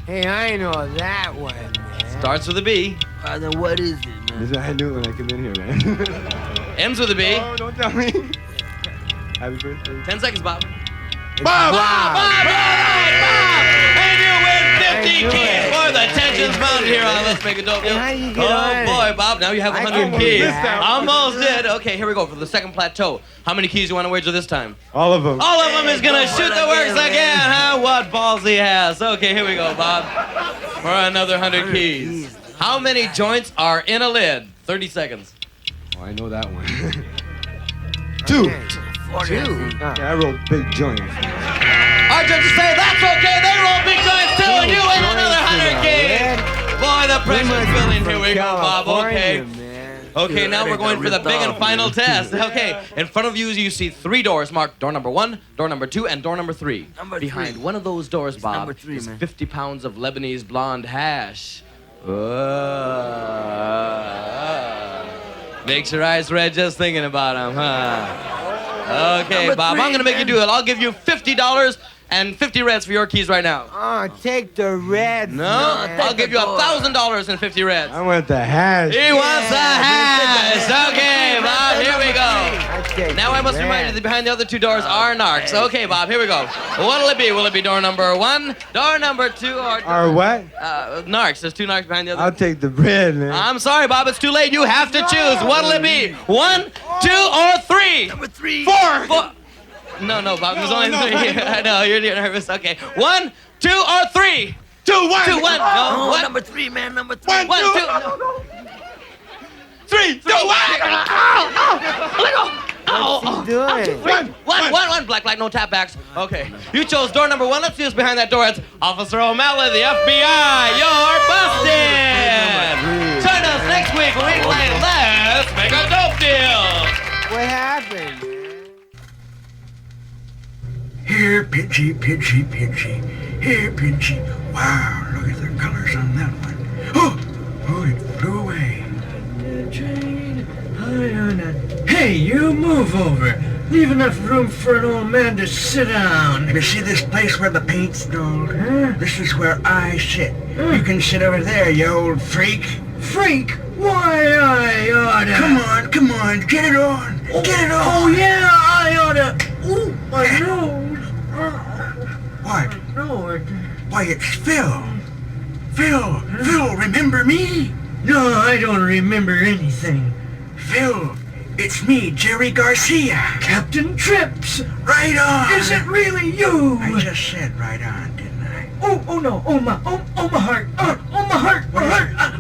Hey, I know that one, man. Starts with a B. Then what is it, man? I knew it when I came in here, man. Ends with a B. Oh, don't tell me. Happy birthday. 10 seconds, Bob. Bob! Bob! And you win 50 keys. Boy, the tension's mounted here on Let's Make a Dope Deal. Oh, boy, Bob, now you have 100 keys. Almost did. Okay, here we go for the second plateau. How many keys do you want to wager this time? All of them. All of them is going to shoot the works again, huh? What balls he has. Okay, here we go, Bob. For another 100 keys. How many joints are in a lid? 30 seconds. Oh, I know that one. Two. Yeah, I rolled big joints. Our judges say that's okay. They roll big joints too, and you win another 100 keys. Boy, the pressure's building. Here we go, Bob. Okay. Okay, now we're going for the big and final test. Okay, in front of you, you see 3 doors marked door number 1, door number 2, and door number 3. Behind one of those doors, Bob, is 50 pounds of Lebanese blonde hash. Makes your eyes red just thinking about them, huh? Okay, Bob, I'm going to make you do it. I'll give you $50 and 50 reds for your keys right now. Oh, take the reds. No, I'll give you $1,000 and 50 reds. I want the hash. He wants the hash. Okay, Bob, here we go. Now I must remind you that behind the other 2 doors are narcs. Okay, Bob, here we go. What'll it be? Will it be door number 1, door number 2, or... Or what? Narcs. There's 2 narcs behind the other. I'll take the bread, man. I'm sorry, Bob. It's too late. You have to choose. What'll it be? 1, 2, or 3? Number 3. 4. No, Bob. There's only 3. I know. You're nervous. Okay. 1, 2, or 3? 2, 1. 2, 1. No. What? Number 3, man. Number 3. 1, 2. 3, 2, 1. What's he doing? 1. Black light, no tap backs. Okay. You chose door number 1. Let's see who's behind that door. It's Officer O'Malley, the FBI. You're busted. Join us next week when we play Let's Make a Dope Deal. What happened? Here, Pidgey, Pidgey, Pidgey. Here, Pidgey. Wow, look at the colors on that one. Oh, it flew away. Hey, you move over. Leave enough room for an old man to sit down. You see this place where the paint's dulled? Huh? This is where I sit. You can sit over there, you old freak. Freak? Why, I oughta... Come on, get it on. Get it on. Oh, yeah, I oughta... Ooh, my nose. What? No, why, it's Phil. Phil, remember me? No, I don't remember anything. Phil, it's me, Jerry Garcia. Captain Trips. Right on. Is it really you? I just said right on, didn't I? Oh no, my heart. My heart.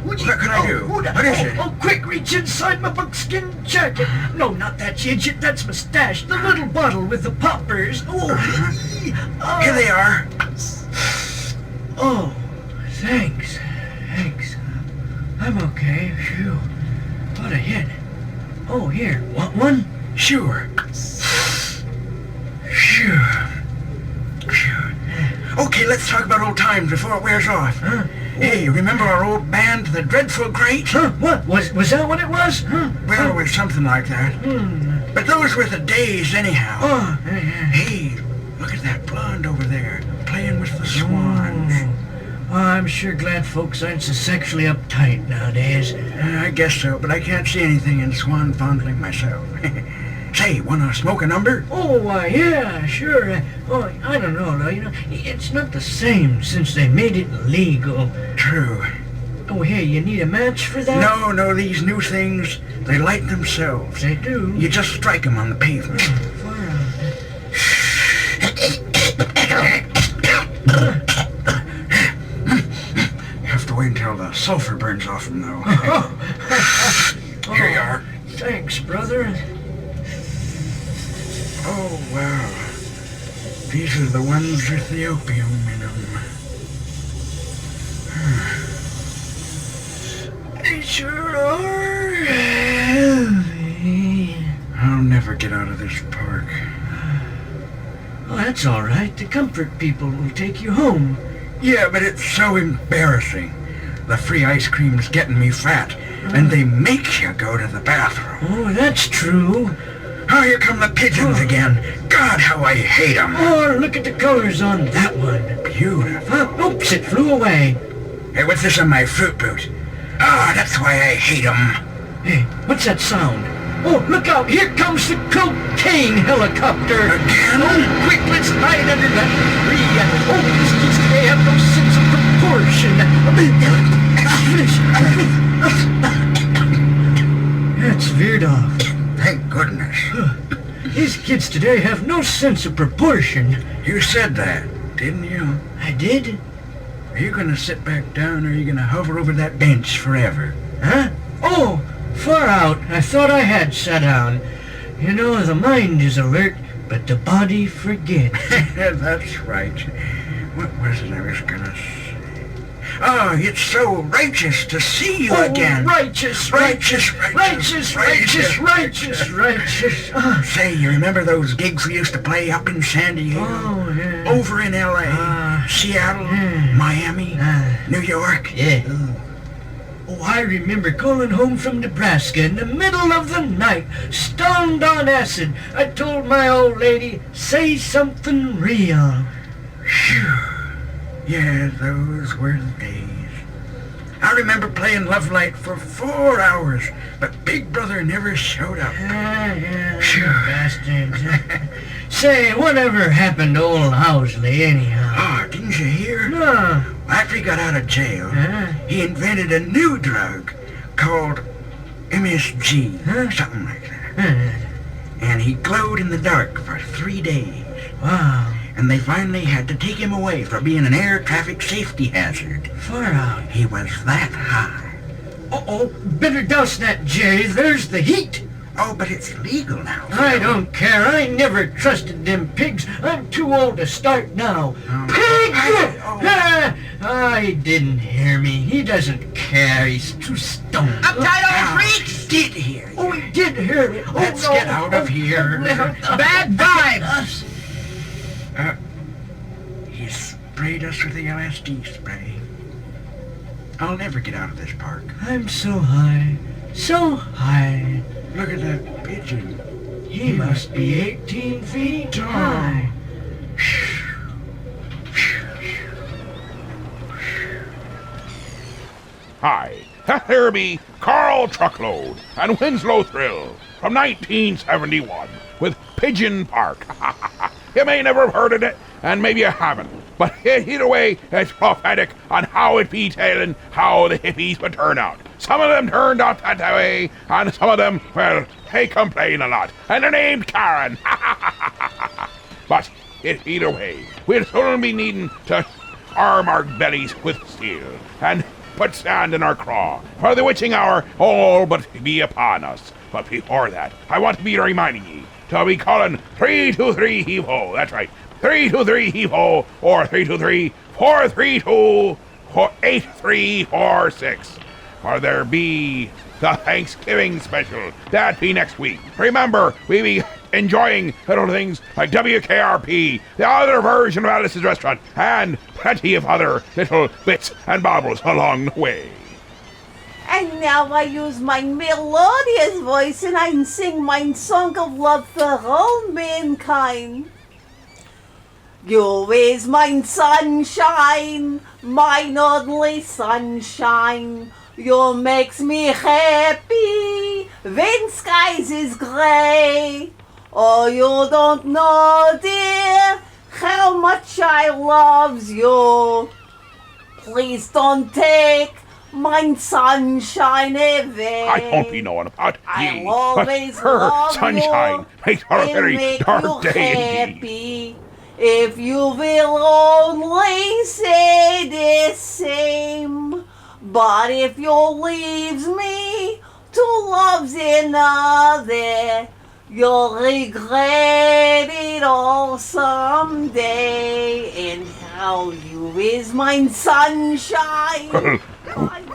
What can I do? What is it? Oh, quick, reach inside my buckskin jacket. No, not that, you idiot. That's my stash. The little bottle with the poppers. Here they are. Oh, thanks. I'm okay. Phew. What a hit. Oh, here. Want one? Sure. Okay, let's talk about old times before it wears off. Huh? Hey, remember our old band, the Dreadful Great? Huh? What? Was that what it was? Huh? Well, it was something like that. But those were the days anyhow. Oh, hey, look at that blonde over there, playing with the swans. I'm sure glad folks aren't so sexually uptight nowadays. I guess so, but I can't see anything in swan fondling myself. Say, wanna smoke a number? Oh, why, yeah, sure. I don't know, though. It's not the same since they made it legal. True. Oh, hey, you need a match for that? No, these new things, they light themselves. They do? You just strike them on the pavement. You have to wait until the sulfur burns off them, though. Here you are. Thanks, brother. Oh, wow. These are the ones with the opium in them. They sure are heavy. I'll never get out of this park. Oh, that's all right. The comfort people will take you home. Yeah, but it's so embarrassing. The free ice cream's getting me fat, and they make you go to the bathroom. Oh, that's true. Oh, here come the pigeons again. God, how I hate them. Oh, look at the colors on that one. Beautiful. Oops, it flew away. Hey, what's this on my fruit boot? Ah, that's why I hate them. Hey, what's that sound? Oh, look out! Here comes the cocaine helicopter! Again? Oh, quick, let's hide under that tree! Oh, these kids today have no sense of proportion! proportion. That's veered off. Thank goodness. These kids today have no sense of proportion. You said that, didn't you? I did? Are you gonna sit back down or are you gonna hover over that bench forever? Huh? Oh, far out. I thought I had sat down. You know, the mind is alert, but the body forgets. That's right. What was it I was gonna say? Oh, it's so righteous to see you again. Righteous. Say, you remember those gigs we used to play up in Sandy Hill? Oh, yeah. Over in L.A., Seattle, Miami, New York? Yeah. Oh, I remember calling home from Nebraska in the middle of the night, stoned on acid. I told my old lady, say something real. Phew. Yeah, those were the days. I remember playing Love Light for 4 hours, but Big Brother never showed up. Yeah, bastards. Say, whatever happened to old Housley, anyhow? Oh, didn't you hear? No. After he got out of jail, he invented a new drug called MSG, something like that. And he glowed in the dark for 3 days. Wow. And they finally had to take him away for being an air traffic safety hazard. Far out. He was that high. Uh-oh, better douse that, Jerry. There's the heat. Oh, but it's legal now. I don't care. I never trusted them pigs. I'm too old to start now. Pigs! He didn't hear me. He doesn't care. He's too stoned. Uptight old freaks! Did hear you. Oh, he did hear me. Let's get out of here. Bad vibes. He sprayed us with the LSD spray. I'll never get out of this park. I'm so high. So high. Look at that pigeon. He must be 18 feet high. Hi, here be Carl Truckload and Winslow Thrill from 1971 with Pigeon Park. You may never have heard of it, and maybe you haven't, but either way, it's prophetic on how it be telling how the hippies would turn out. Some of them turned out that way, and some of them, well, they complain a lot, and they're named Karen. But either way, we'll soon be needing to arm our bellies with steel, and put sand in our craw, for the witching hour all but be upon us. But before that, I want to be reminding ye to be calling 323 heave-ho. That's right, 323 heave-ho, or 323-432-8346. For there be the Thanksgiving special. That be next week. Remember, we be enjoying little things like WKRP, the other version of Alice's Restaurant, and plenty of other little bits and baubles along the way. And now I use my melodious voice and I sing my song of love for all mankind. You is my sunshine, mine only sunshine. You makes me happy when skies is gray. Oh, you don't know, dear, how much I loves you. Please don't take my sunshine away. I don't be knowing about I'll ye, always but her love sunshine you makes her a and very make dark you day indeed. happy. If you will only say the same. But if you leaves me to love's another, you'll regret it all someday. And how you is my sunshine.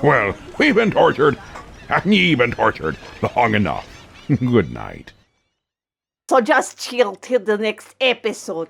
Well, we've been tortured, and ye been tortured long enough. Good night. So just chill till the next episode.